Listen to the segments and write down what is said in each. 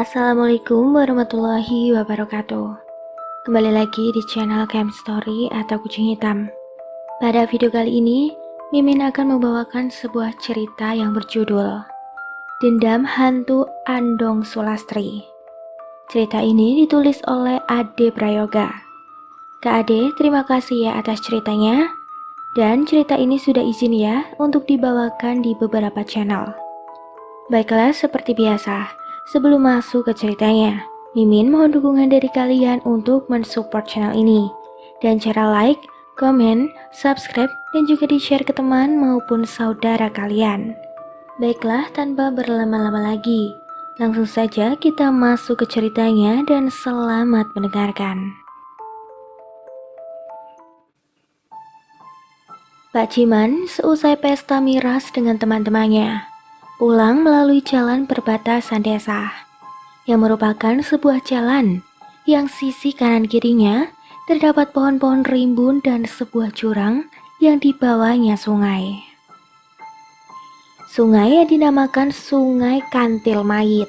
Assalamualaikum warahmatullahi wabarakatuh. Kembali lagi di channel Camp Story atau Kucing Hitam. Pada video kali ini, Mimin akan membawakan sebuah cerita yang berjudul Dendam Hantu Andong Sulastri. Cerita ini ditulis oleh Ade Prayoga. Kak Ade, terima kasih ya atas ceritanya. Dan cerita ini sudah izin ya untuk dibawakan di beberapa channel. Baiklah, seperti biasa. Sebelum masuk ke ceritanya, Mimin mohon dukungan dari kalian untuk mensupport channel ini. Dan cara like, komen, subscribe, dan juga di-share ke teman maupun saudara kalian. Baiklah, tanpa berlama-lama lagi, langsung saja kita masuk ke ceritanya dan selamat mendengarkan. Pak Ciman seusai pesta miras dengan teman-temannya pulang melalui jalan perbatasan desa, yang merupakan sebuah jalan yang sisi kanan kirinya terdapat pohon-pohon rimbun dan sebuah jurang yang di bawahnya sungai. Sungai yang dinamakan Sungai Kantil Mayit.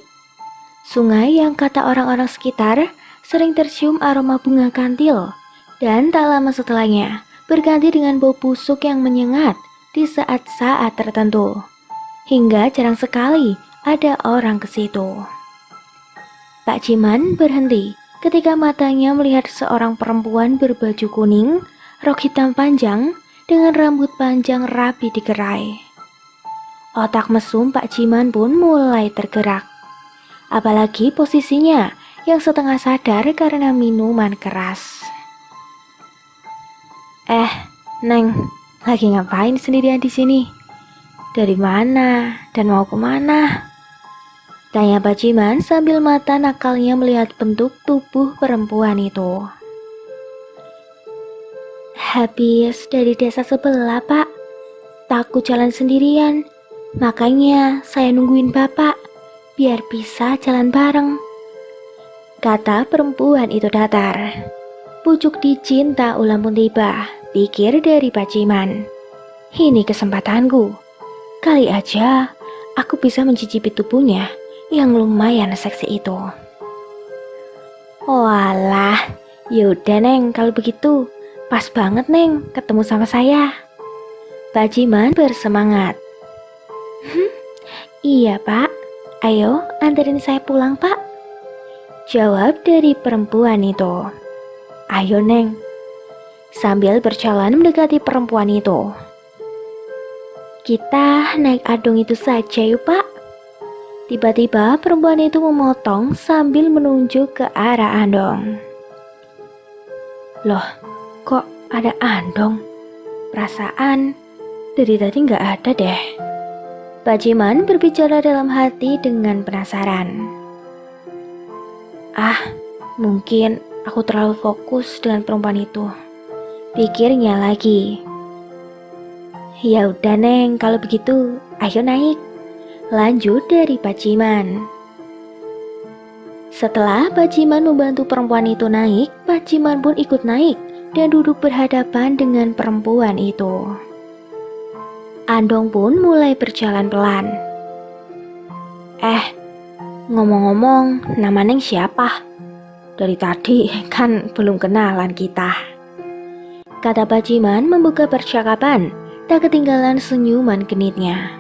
Sungai yang kata orang-orang sekitar sering tercium aroma bunga kantil dan tak lama setelahnya berganti dengan bau busuk yang menyengat di saat-saat tertentu. Hingga jarang sekali ada orang ke situ. Pak Ciman berhenti ketika matanya melihat seorang perempuan berbaju kuning, rok hitam panjang, dengan rambut panjang rapi digerai. Otak mesum Pak Ciman pun mulai tergerak. Apalagi posisinya yang setengah sadar karena minuman keras. Neng, lagi ngapain sendirian di sini? Dari mana dan mau kemana? Tanya Pak Ciman sambil mata nakalnya melihat bentuk tubuh perempuan itu. Habis dari desa sebelah, Pak. Takut jalan sendirian, makanya saya nungguin Bapak biar bisa jalan bareng. Kata perempuan itu datar. Pucuk dicinta ulang pun tiba, pikir dari Pak Ciman. Ini kesempatanku. Kali aja aku bisa mencicipi tubuhnya yang lumayan seksi itu. Walah, yaudah Neng, kalau begitu pas banget Neng ketemu sama saya. Pak Ciman bersemangat. Iya Pak, ayo anterin saya pulang Pak. Jawab dari perempuan itu. Ayo Neng. Sambil berjalan mendekati perempuan itu. Kita naik adong itu saja yuk Pak. Tiba-tiba perempuan itu memotong sambil menunjuk ke arah andong. Loh, kok ada andong? Perasaan dari tadi nggak ada deh. Pak Ciman berbicara dalam hati dengan penasaran. Mungkin aku terlalu fokus dengan perempuan itu, pikirnya lagi. Ya udah Neng, kalau begitu ayo naik. Lanjut dari Pak Ciman. Setelah Pak Ciman membantu perempuan itu naik, Pak Ciman pun ikut naik dan duduk berhadapan dengan perempuan itu. Andong pun mulai berjalan pelan. Ngomong-ngomong, nama Neng siapa? Dari tadi kan belum kenalan kita. Kata Pak Ciman membuka percakapan. Tak ketinggalan senyuman genitnya.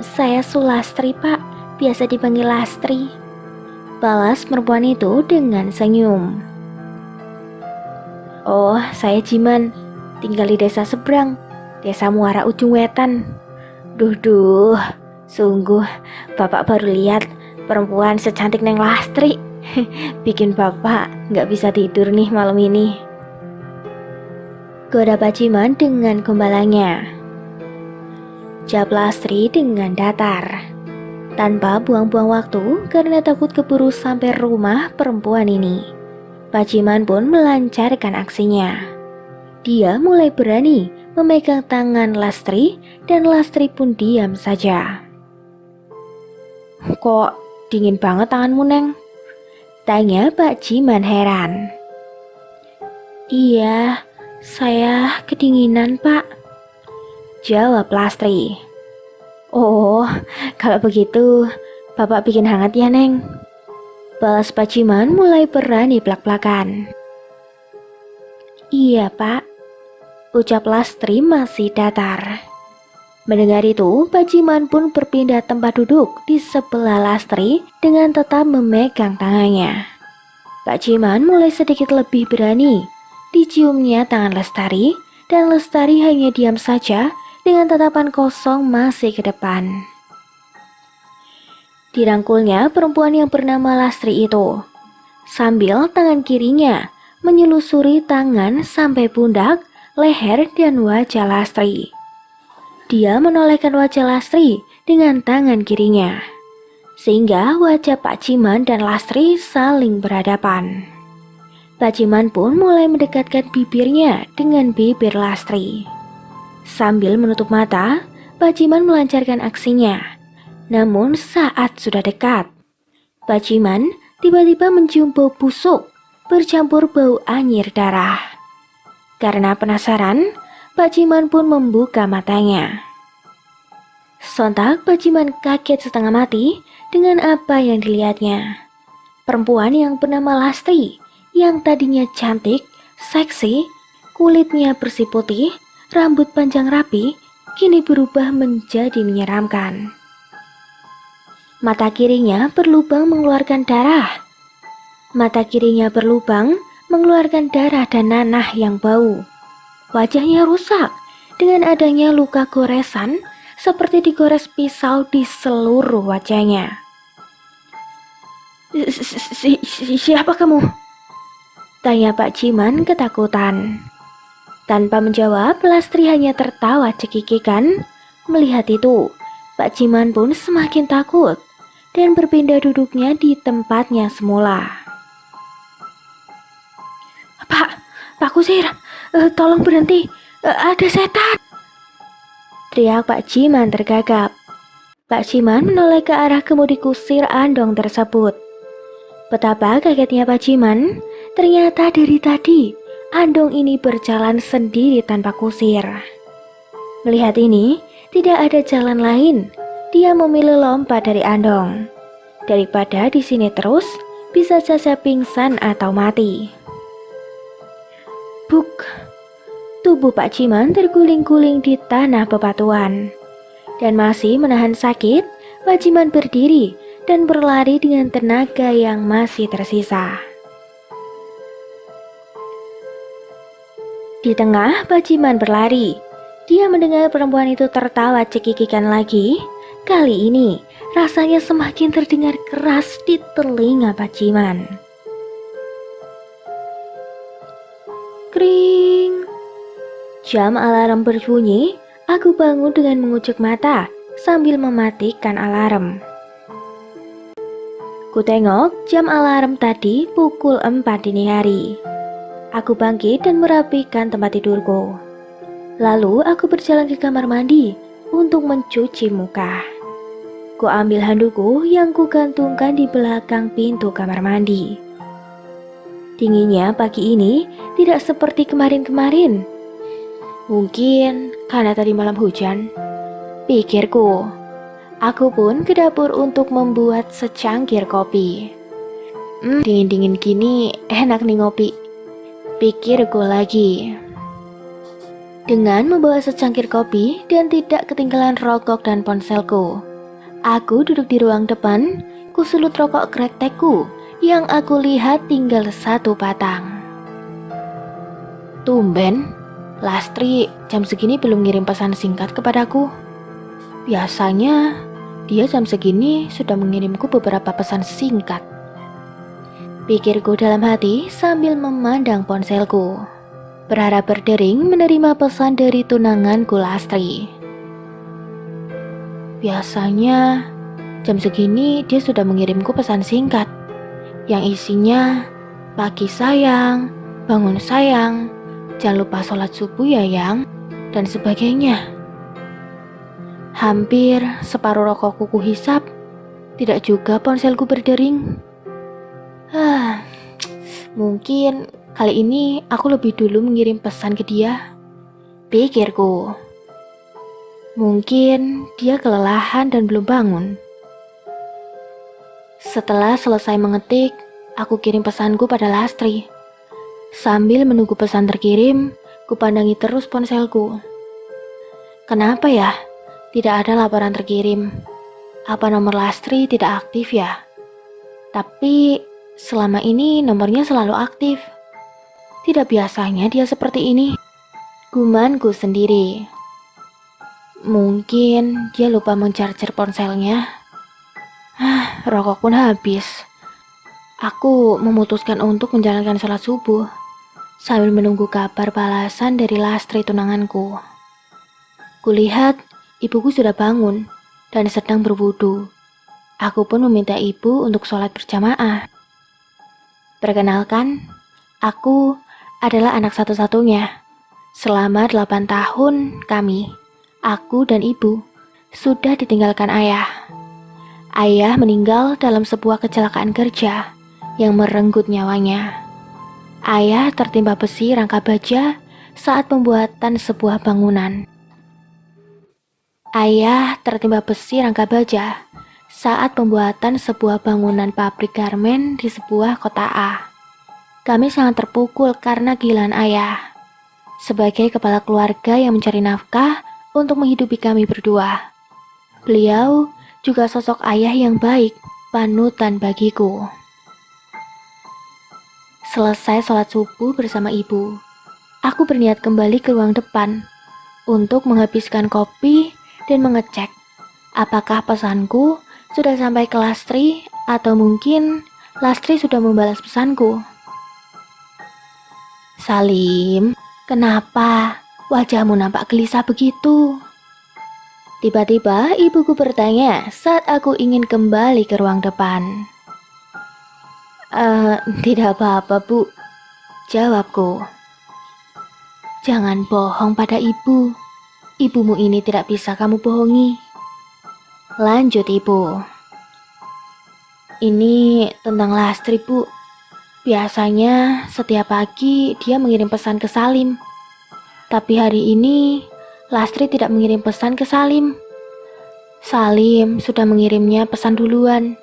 Saya Sulastri Pak, biasa dipanggil Lastri. Balas perempuan itu dengan senyum. Oh, saya Ciman, tinggal di desa seberang, desa Muara Ujung Wetan. Duh, sungguh Bapak baru lihat perempuan secantik Neng Lastri. Bikin Bapak gak bisa tidur nih malam ini. Goda Pak Ciman dengan gombalannya. Jawab Lastri dengan datar, tanpa buang-buang waktu karena takut keburu sampai rumah perempuan ini. Pak Ciman pun melancarkan aksinya. Dia mulai berani memegang tangan Lastri dan Lastri pun diam saja. Kok dingin banget tanganmu Neng? Tanya Pak Ciman heran. Iya, saya kedinginan Pak. Jawab Lastri. Oh, kalau begitu Bapak bikin hangat ya, Neng. Balas Pak Ciman mulai berani plak-plakan. Iya, Pak. Ucap Lastri masih datar. Mendengar itu, Pak Ciman pun berpindah tempat duduk di sebelah Lastri dengan tetap memegang tangannya. Pak Ciman mulai sedikit lebih berani. Diciumnya tangan Lestari, dan Lestari hanya diam saja dengan tatapan kosong masih ke depan. Dirangkulnya perempuan yang bernama Lastri itu, sambil tangan kirinya menyelusuri tangan sampai pundak, leher, dan wajah Lastri. Dia menolehkan wajah Lastri dengan tangan kirinya, sehingga wajah Pak Ciman dan Lastri saling berhadapan. Pak Ciman pun mulai mendekatkan bibirnya dengan bibir Lastri. Sambil menutup mata, Pak Ciman melancarkan aksinya. Namun saat sudah dekat, Pak Ciman tiba-tiba mencium bau busuk bercampur bau anyir darah. Karena penasaran, Pak Ciman pun membuka matanya. Sontak Pak Ciman kaget setengah mati dengan apa yang dilihatnya. Perempuan yang bernama Lastri, yang tadinya cantik, seksi, kulitnya bersih putih, rambut panjang rapi, kini berubah menjadi menyeramkan. Mata kirinya berlubang mengeluarkan darah. Mata kirinya berlubang mengeluarkan darah dan nanah yang bau. Wajahnya rusak dengan adanya luka goresan seperti digores pisau di seluruh wajahnya. Siapa kamu? Tanya Pak Ciman ketakutan. Tanpa menjawab, Lastri hanya tertawa cekikikan. Melihat itu, Pak Ciman pun semakin takut dan berpindah duduknya di tempatnya semula. Pak Kusir, tolong berhenti, ada setan! Teriak Pak Ciman tergagap. Pak Ciman menoleh ke arah kemudi kusir Andong tersebut. Betapa kagetnya Pak Ciman, ternyata dari tadi Andong ini berjalan sendiri tanpa kusir. Melihat ini, tidak ada jalan lain. Dia memilih lompat dari Andong. Daripada di sini terus, bisa saja pingsan atau mati. Buk! Tubuh Pak Ciman terguling-guling di tanah bebatuan. Dan masih menahan sakit, Pak Ciman berdiri dan berlari dengan tenaga yang masih tersisa. Di tengah Pak Ciman berlari, dia mendengar perempuan itu tertawa cekikikan lagi. Kali ini, rasanya semakin terdengar keras di telinga Pak Ciman. Kring! Jam alarm berbunyi, aku bangun dengan mengucek mata sambil mematikan alarm. Ku tengok jam alarm tadi pukul 4 dini hari. Aku bangkit dan merapikan tempat tidurku. Lalu aku berjalan ke kamar mandi untuk mencuci muka. Ku ambil handukku yang kugantungkan di belakang pintu kamar mandi. Dinginnya pagi ini tidak seperti kemarin-kemarin. Mungkin karena tadi malam hujan, pikirku. Aku pun ke dapur untuk membuat secangkir kopi. Dingin-dingin gini enak nih ngopi, pikirku lagi. Dengan membawa secangkir kopi dan tidak ketinggalan rokok dan ponselku, aku duduk di ruang depan, kusulut rokok kretekku yang aku lihat tinggal satu batang. Tumben, Lastri jam segini belum ngirim pesan singkat kepadaku. Biasanya dia jam segini sudah mengirimku beberapa pesan singkat, pikirku dalam hati sambil memandang ponselku, berharap berdering menerima pesan dari tunanganku Lastri. Biasanya jam segini dia sudah mengirimku pesan singkat yang isinya, "Pagi sayang, bangun sayang, jangan lupa sholat subuh ya yang," dan sebagainya. Hampir separuh rokokku kuhisap, tidak juga ponselku berdering. Mungkin kali ini aku lebih dulu mengirim pesan ke dia, pikirku. Mungkin dia kelelahan dan belum bangun. Setelah selesai mengetik, aku kirim pesanku pada Lastri. Sambil menunggu pesan terkirim, kupandangi terus ponselku. Kenapa ya? Tidak ada laporan terkirim. Apa nomor Lastri tidak aktif ya? Tapi selama ini nomornya selalu aktif. Tidak biasanya dia seperti ini. Gumanku sendiri. Mungkin dia lupa mencarger ponselnya. Rokok pun habis. Aku memutuskan untuk menjalankan sholat subuh sambil menunggu kabar balasan dari Lastri tunanganku. Kulihat ibuku sudah bangun dan sedang berwudu. Aku pun meminta ibu untuk sholat berjamaah. Perkenalkan, aku adalah anak satu-satunya. Selama 8 tahun kami, aku dan ibu, sudah ditinggalkan ayah. Ayah meninggal dalam sebuah kecelakaan kerja yang merenggut nyawanya. Ayah tertimpa besi rangka baja saat pembuatan sebuah bangunan. Ayah tertimpa besi rangka baja saat pembuatan sebuah bangunan pabrik garmen di sebuah kota A. Kami sangat terpukul karena kehilangan ayah. Sebagai kepala keluarga yang mencari nafkah untuk menghidupi kami berdua, beliau juga sosok ayah yang baik, panutan bagiku. Selesai sholat subuh bersama ibu, aku berniat kembali ke ruang depan untuk menghabiskan kopi dan mengecek apakah pesanku sudah sampai ke Lastri atau mungkin Lastri sudah membalas pesanku. Salim, kenapa wajahmu nampak gelisah begitu? Tiba-tiba ibuku bertanya saat aku ingin kembali ke ruang depan. Tidak apa-apa, Bu, jawabku. Jangan bohong pada ibu. Ibumu ini tidak bisa kamu bohongi. Lanjut ibu. Ini tentang Lastri, Bu. Biasanya setiap pagi dia mengirim pesan ke Salim. Tapi hari ini Lastri tidak mengirim pesan ke Salim. Salim sudah mengirimnya pesan duluan.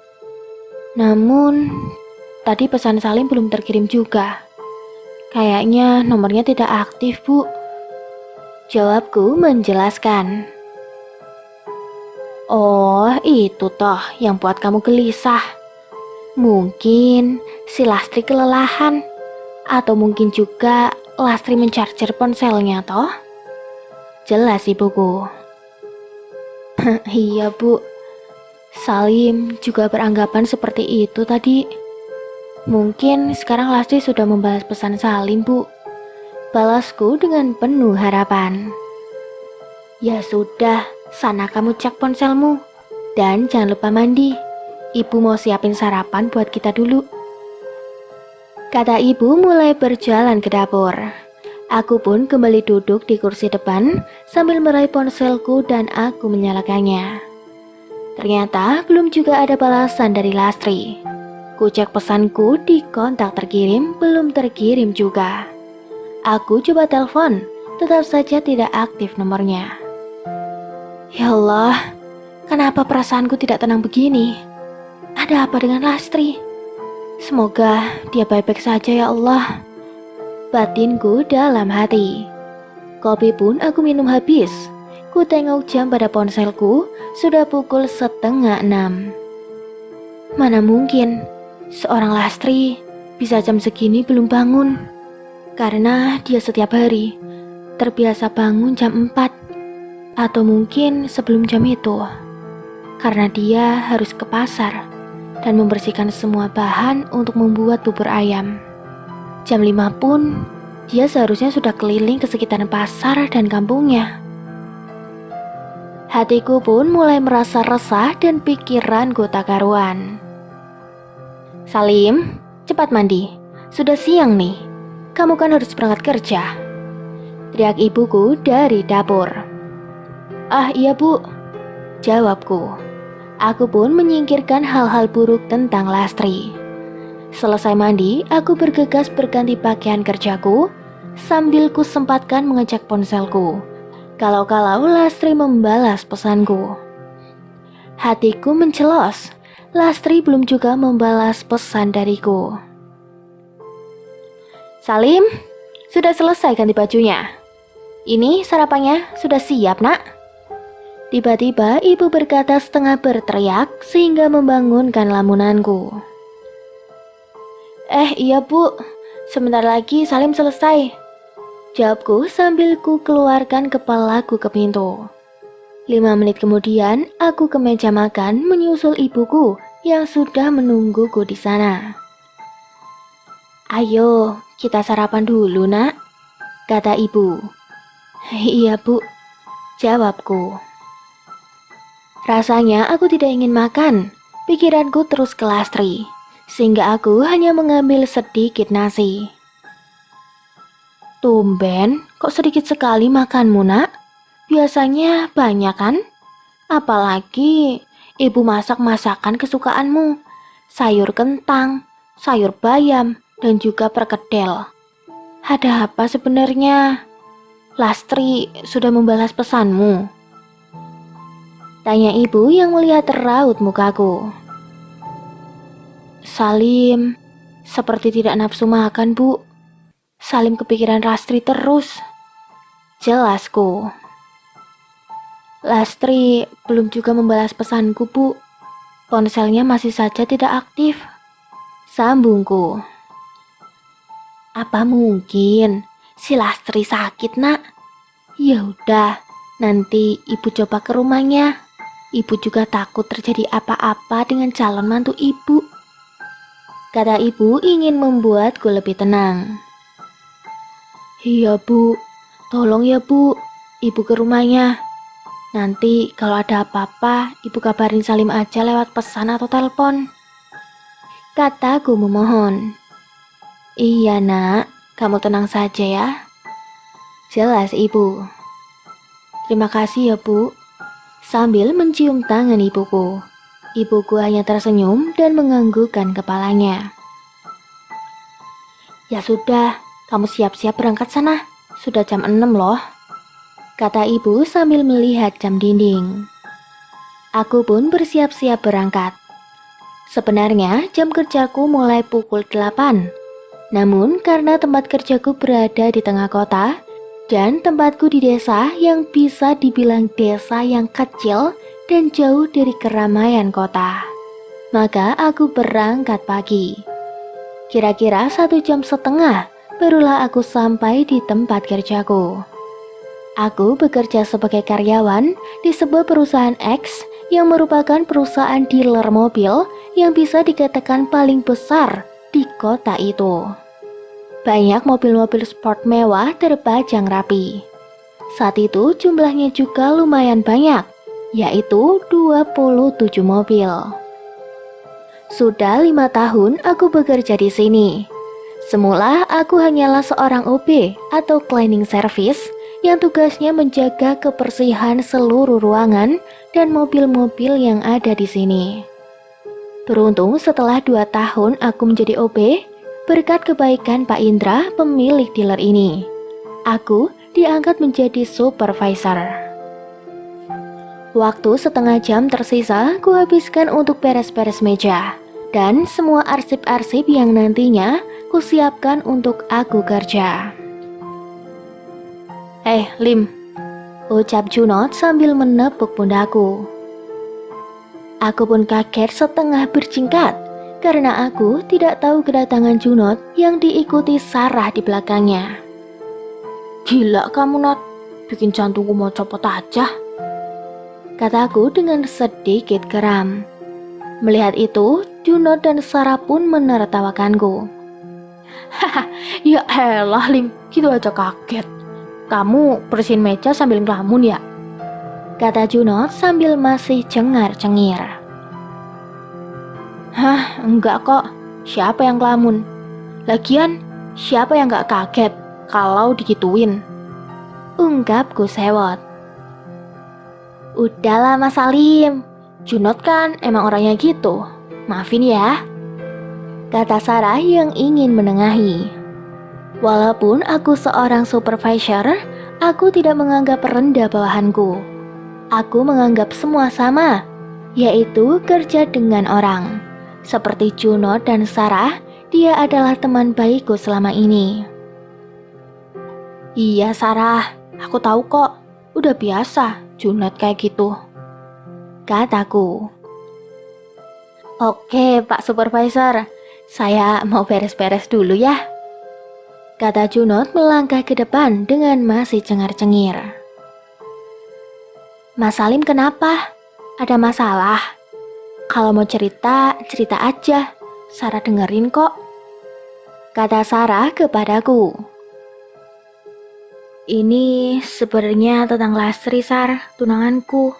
Namun, tadi pesan Salim belum terkirim juga. Kayaknya nomornya tidak aktif, Bu. Jawabku menjelaskan. Oh, itu toh yang buat kamu gelisah. Mungkin si Lastri kelelahan. Atau mungkin juga Lastri mencarger ponselnya toh. Jelas ibuku. Iya, Bu. Salim juga beranggapan seperti itu tadi. Mungkin sekarang Lastri sudah membalas pesan Salim, Bu. Balasku dengan penuh harapan. Ya sudah, sana kamu cek ponselmu. Dan jangan lupa mandi. Ibu mau siapin sarapan buat kita dulu. Kata ibu mulai berjalan ke dapur. Aku pun kembali duduk di kursi depan sambil meraih ponselku dan aku menyalakannya. Ternyata belum juga ada balasan dari Lastri. Ku cek pesanku di kontak terkirim, belum terkirim juga. Aku coba telepon, tetap saja tidak aktif nomornya. Ya Allah, kenapa perasaanku tidak tenang begini? Ada apa dengan Lastri? Semoga dia baik-baik saja ya Allah. Batinku dalam hati. Kopi pun aku minum habis. Ku tengok jam pada ponselku, sudah pukul 5:30. Mana mungkin seorang Lastri bisa jam segini belum bangun. Karena dia setiap hari terbiasa bangun jam 4. Atau mungkin sebelum jam itu. Karena dia harus ke pasar dan membersihkan semua bahan untuk membuat bubur ayam. Jam 5 pun, dia seharusnya sudah keliling ke sekitaran pasar dan kampungnya. Hatiku pun mulai merasa resah dan pikiranku tak karuan. Salim, cepat mandi. Sudah siang nih. Kamu kan harus berangkat kerja. Teriak ibuku dari dapur. Ah iya Bu, jawabku. Aku pun menyingkirkan hal-hal buruk tentang Lastri. Selesai mandi, aku bergegas berganti pakaian kerjaku sambil ku sempatkan mengecek ponselku. Kalau-kalau Lastri membalas pesanku. Hatiku mencelos. Lastri belum juga membalas pesan dariku. Salim, sudah selesai ganti bajunya? Ini sarapannya sudah siap, nak? Tiba-tiba ibu berkata setengah berteriak sehingga membangunkan lamunanku. Iya bu, sebentar lagi Salim selesai, jawabku sambil ku keluarkan kepalaku ke pintu. 5 menit kemudian, aku ke meja makan menyusul ibuku yang sudah menungguku di sana. Ayo, kita sarapan dulu, nak, kata ibu. Iya, bu, jawabku. Rasanya aku tidak ingin makan. Pikiranku terus ke Lastri, sehingga aku hanya mengambil sedikit nasi. Tumben, kok sedikit sekali makanmu, nak? Biasanya banyak kan? Apalagi ibu masak masakan kesukaanmu. Sayur kentang, sayur bayam, dan juga perkedel. Ada apa sebenarnya? Lastri sudah membalas pesanmu? Tanya ibu yang melihat raut mukaku. Salim seperti tidak nafsu makan, bu. Salim kepikiran Lastri terus, jelasku. Lastri belum juga membalas pesanku, bu. Ponselnya masih saja tidak aktif, sambungku. Apa mungkin si Lastri sakit, nak? Ya udah, nanti ibu coba ke rumahnya. Ibu juga takut terjadi apa-apa dengan calon mantu ibu, kata ibu ingin membuatku lebih tenang. Iya bu, tolong ya bu, ibu ke rumahnya. Nanti kalau ada apa-apa, ibu kabarin Salim aja lewat pesan atau telepon, kataku memohon. Iya nak, kamu tenang saja ya, jelas ibu. Terima kasih ya bu, sambil mencium tangan ibuku. Ibuku hanya tersenyum dan menganggukkan kepalanya. Ya sudah, kamu siap-siap berangkat sana, sudah jam 6 loh, kata ibu sambil melihat jam dinding. Aku pun bersiap-siap berangkat. Sebenarnya jam kerjaku mulai pukul 8. Namun karena tempat kerjaku berada di tengah kota dan tempatku di desa yang bisa dibilang desa yang kecil dan jauh dari keramaian kota, maka aku berangkat pagi. Kira-kira 1,5 jam barulah aku sampai di tempat kerjaku. Aku bekerja sebagai karyawan di sebuah perusahaan X yang merupakan perusahaan dealer mobil yang bisa dikatakan paling besar di kota itu. Banyak mobil-mobil sport mewah terpajang rapi. Saat itu jumlahnya juga lumayan banyak, yaitu 27 mobil. Sudah 5 tahun aku bekerja di sini. Semula aku hanyalah seorang OB atau cleaning service yang tugasnya menjaga kebersihan seluruh ruangan dan mobil-mobil yang ada di sini. Beruntung setelah 2 tahun aku menjadi OB, berkat kebaikan Pak Indra, pemilik dealer ini, aku diangkat menjadi supervisor. Waktu setengah jam tersisa kuhabiskan untuk beres-beres meja dan semua arsip-arsip yang nantinya kusiapkan untuk aku kerja. Lim, ucap Junot sambil menepuk pundakku. Aku pun kaget setengah berjingkat karena aku tidak tahu kedatangan Junot yang diikuti Sarah di belakangnya. Gila kamu, Not, bikin jantungku mau copot aja, kataku dengan sedikit geram. Melihat itu, Junot dan Sarah pun menertawakanku. Haha, ya elah Lim, gitu aja kaget. Kamu bersihin meja sambil ngelamun ya? Kata Junot sambil masih cengar-cengir. Hah, enggak kok. Siapa yang ngelamun? Lagian, siapa yang gak kaget kalau digituin? Ungkapku sewot. Udahlah Mas Salim, Junot kan emang orangnya gitu. Maafin ya, kata Sarah yang ingin menengahi. Walaupun aku seorang supervisor, aku tidak menganggap rendah bawahanku. Aku menganggap semua sama. yaitu kerja dengan orang. Seperti Junot dan Sarah, dia adalah teman baikku selama ini. Iya Sarah, aku tahu kok. Udah biasa Junot kayak gitu, kataku. Oke Pak Supervisor, saya mau beres-beres dulu ya, kata Junot melangkah ke depan dengan masih cengar-cengir. Mas Salim kenapa? Ada masalah? Kalau mau cerita, cerita aja. Sarah dengerin kok, kata Sarah kepadaku. Ini sebenarnya tentang Lastri, Sar, tunanganku.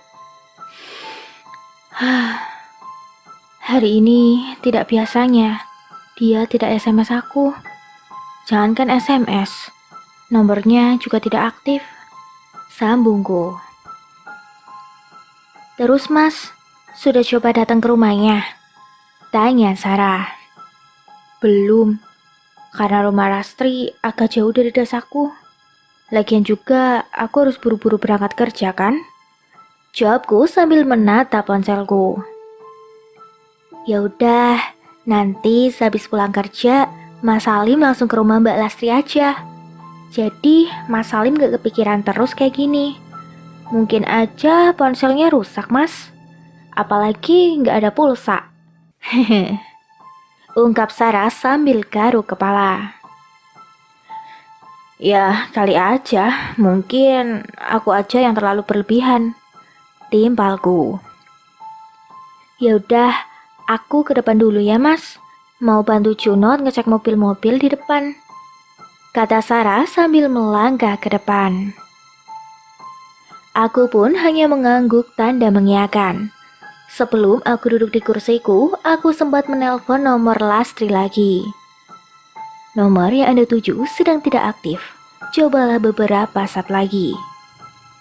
Hari ini tidak biasanya. Dia tidak SMS aku. Jangankan SMS, nomornya juga tidak aktif, sambungku. Terus Mas, sudah coba datang ke rumahnya? Tanya Sarah. Belum, karena rumah Lastri agak jauh dari desaku. Lagian juga aku harus buru-buru berangkat kerja kan? Jawabku sambil menatap ponselku. Ya udah, nanti sehabis pulang kerja, Mas Salim langsung ke rumah Mbak Lastri aja. Jadi Mas Salim gak kepikiran terus kayak gini. Mungkin aja ponselnya rusak Mas. Apalagi gak ada pulsa. Hehe. Ungkap Sarah sambil garuk kepala. Ya kali aja, mungkin aku aja yang terlalu berlebihan, timpalku. Ya udah, aku ke depan dulu ya Mas. Mau bantu Junot ngecek mobil-mobil di depan, kata Sarah sambil melangkah ke depan. Aku pun hanya mengangguk tanda mengiyakan. Sebelum aku duduk di kursiku, aku sempat menelpon nomor Lastri lagi. Nomor yang Anda tuju sedang tidak aktif. Cobalah beberapa saat lagi.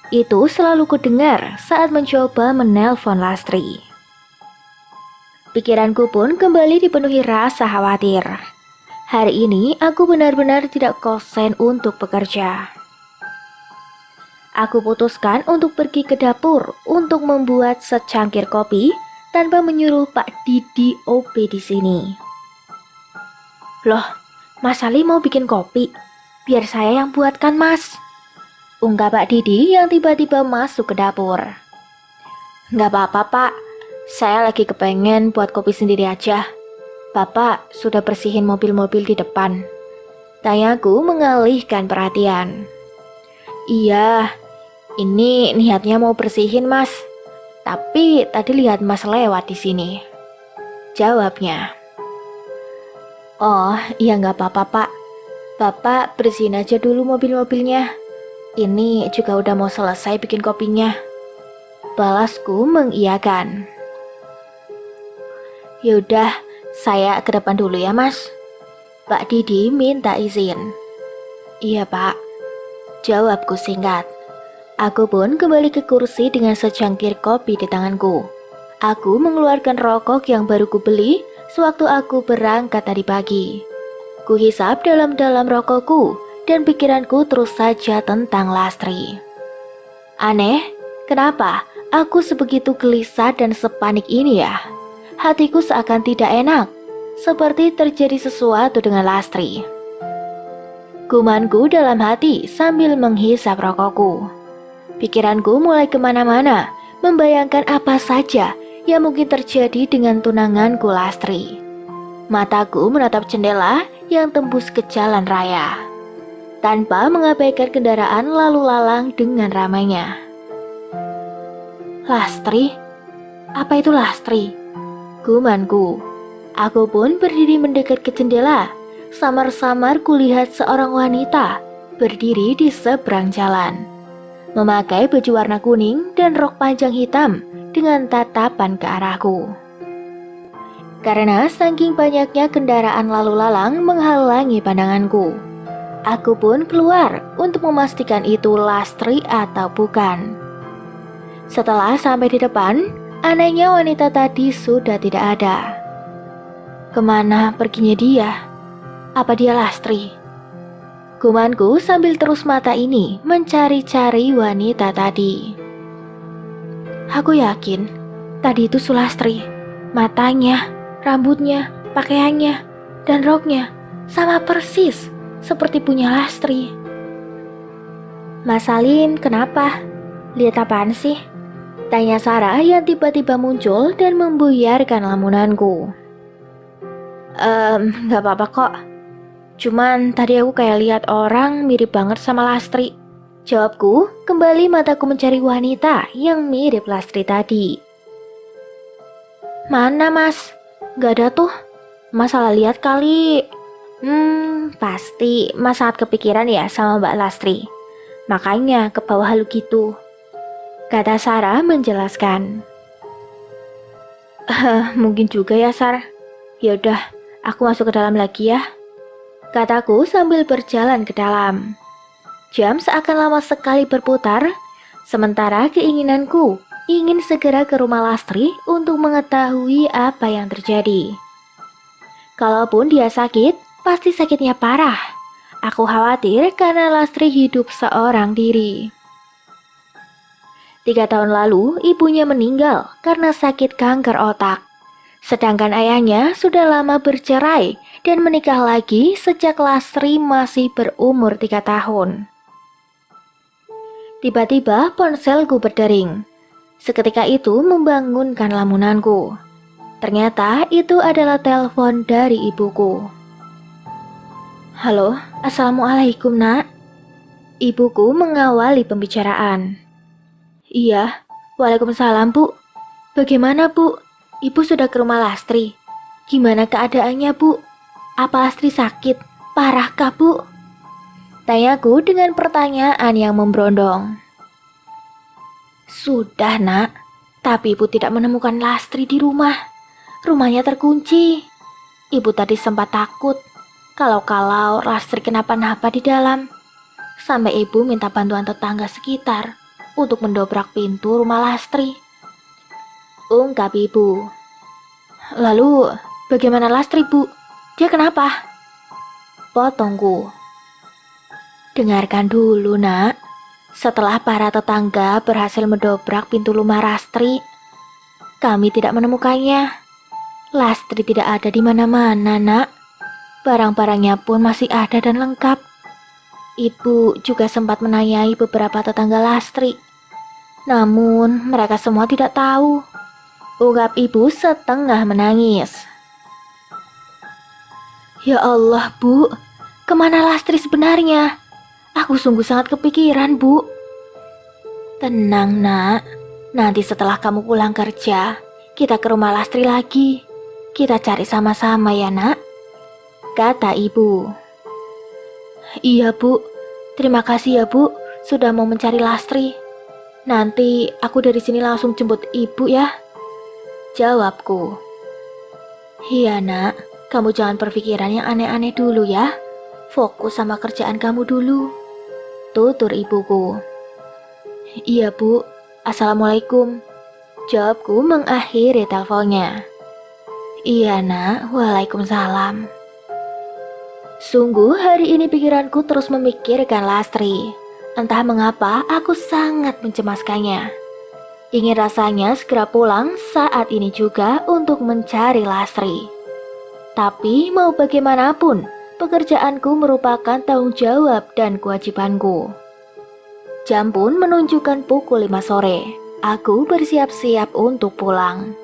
Itu selalu kudengar saat mencoba menelpon Lastri. Pikiranku pun kembali dipenuhi rasa khawatir. Hari ini aku benar-benar tidak konsen untuk bekerja. Aku putuskan untuk pergi ke dapur untuk membuat secangkir kopi tanpa menyuruh Pak Didi OP di sini. Loh, Mas Ali mau bikin kopi? Biar saya yang buatkan Mas, ungkap Pak Didi yang tiba-tiba masuk ke dapur. Nggak apa-apa Pak, saya lagi kepengen buat kopi sendiri aja. Bapak sudah bersihin mobil-mobil di depan, tanyaku mengalihkan perhatian. Iya, ini niatnya mau bersihin Mas, tapi tadi lihat Mas lewat di sini, jawabnya. Oh iya nggak apa-apa Pak, Bapak bersihin aja dulu mobil-mobilnya. Ini juga udah mau selesai bikin kopinya, balasku mengiyakan. Yaudah, saya ke depan dulu ya Mas. Pak Didi minta izin. Iya Pak, jawabku singkat. Aku pun kembali ke kursi dengan secangkir kopi di tanganku. Aku mengeluarkan rokok yang baru kubeli sewaktu aku berangkat tadi pagi. Kuhisap dalam-dalam rokokku dan pikiranku terus saja tentang Lastri. Aneh, kenapa aku sebegitu gelisah dan sepanik ini ya? Hatiku seakan tidak enak, seperti terjadi sesuatu dengan Lastri. Gumanku dalam hati sambil menghisap rokokku. Pikiranku mulai kemana-mana, membayangkan apa saja yang mungkin terjadi dengan tunanganku Lastri. Mataku menatap jendela yang tembus ke jalan raya, tanpa mengabaikan kendaraan lalu lalang dengan ramainya. Lastri? Apa itu Lastri? Gumanku. Aku pun berdiri mendekat ke jendela. Samar-samar kulihat seorang wanita berdiri di seberang jalan, memakai baju warna kuning dan rok panjang hitam dengan tatapan ke arahku. Karena saking banyaknya kendaraan lalu lalang menghalangi pandanganku, aku pun keluar untuk memastikan itu Lastri atau bukan. Setelah sampai di depan, anehnya wanita tadi sudah tidak ada. Kemana perginya dia? Apa dia Lastri? Gumanku sambil terus mata ini mencari-cari wanita tadi. Aku yakin Tadi itu Sulastri. Matanya, rambutnya, pakaiannya, dan roknya sama persis seperti punya Lastri. Mas Salim, kenapa? Lihat apaan sih? Tanya Sarah yang tiba-tiba muncul dan membuyarkan lamunanku. Gak apa-apa kok. Cuman tadi aku kayak lihat orang mirip banget sama Lastri. Jawabku, kembali mataku mencari wanita yang mirip Lastri tadi. Mana mas? Gak ada tuh. Mas salah lihat kali. Pasti mas sangat kepikiran ya sama Mbak Lastri. Makanya ke bawah halu gitu, kata Sarah menjelaskan. Mungkin juga ya Sar. Yaudah, aku masuk ke dalam lagi ya, kataku sambil berjalan ke dalam. Jam seakan lama sekali berputar, sementara keinginanku ingin segera ke rumah Lastri untuk mengetahui apa yang terjadi. Kalaupun dia sakit, pasti sakitnya parah. Aku khawatir karena Lastri hidup seorang diri. 3 tahun lalu, ibunya meninggal karena sakit kanker otak. Sedangkan ayahnya sudah lama bercerai dan menikah lagi sejak Lastri masih berumur 3 tahun. Tiba-tiba ponselku berdering. Seketika itu membangunkan lamunanku. Ternyata itu adalah telepon dari ibuku. Halo, assalamualaikum nak. Ibuku mengawali pembicaraan. Iya, waalaikumsalam bu. Bagaimana bu? Ibu sudah ke rumah Lastri. Gimana keadaannya bu? Apa Lastri sakit? Parahkah bu? Tanyaku dengan pertanyaan yang memberondong. Sudah nak, tapi ibu tidak menemukan Lastri di rumah. Rumahnya terkunci. Ibu tadi sempat takut kalau Lastri kenapa-napa di dalam. Sampai ibu minta bantuan tetangga sekitar untuk mendobrak pintu rumah Lastri, ungkap ibu. Lalu bagaimana Lastri bu? Dia kenapa? Potongku. Dengarkan dulu nak. Setelah para tetangga berhasil mendobrak pintu rumah Lastri, kami tidak menemukannya. Lastri tidak ada di mana-mana nak. Barang-barangnya pun masih ada dan lengkap. Ibu juga sempat menanyai beberapa tetangga Lastri, namun mereka semua tidak tahu, ungkap ibu setengah menangis. Ya Allah bu, kemana Lastri sebenarnya? Aku sungguh sangat kepikiran bu. Tenang nak, nanti setelah kamu pulang kerja, kita ke rumah Lastri lagi. Kita cari sama-sama ya nak, kata ibu. Iya bu, terima kasih ya bu, sudah mau mencari Lastri. Nanti aku dari sini langsung jemput ibu ya, jawabku. Iya nak, kamu jangan berpikiran yang aneh-aneh dulu ya. Fokus sama kerjaan kamu dulu, tutur ibuku. Iya bu, assalamualaikum, jawabku mengakhiri teleponnya. Iya nak, waalaikumsalam. Sungguh hari ini pikiranku terus memikirkan Lastri. Entah mengapa aku sangat mencemaskannya. Ingin rasanya segera pulang saat ini juga untuk mencari Lastri. Tapi mau bagaimanapun, pekerjaanku merupakan tanggung jawab dan kewajibanku. Jam pun menunjukkan pukul 5 sore. Aku bersiap-siap untuk pulang.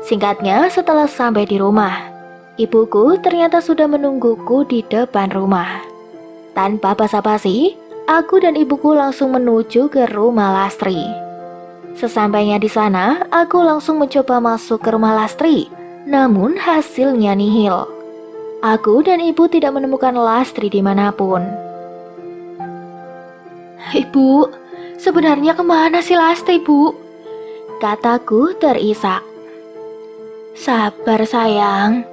Singkatnya, setelah sampai di rumah, ibuku ternyata sudah menungguku di depan rumah. Tanpa basa-basi, aku dan ibuku langsung menuju ke rumah Lastri. Sesampainya di sana, aku langsung mencoba masuk ke rumah Lastri, namun hasilnya nihil. Aku dan ibu tidak menemukan Lastri dimanapun. Ibu, sebenarnya kemana sih Lastri bu? Kataku terisak. Sabar sayang,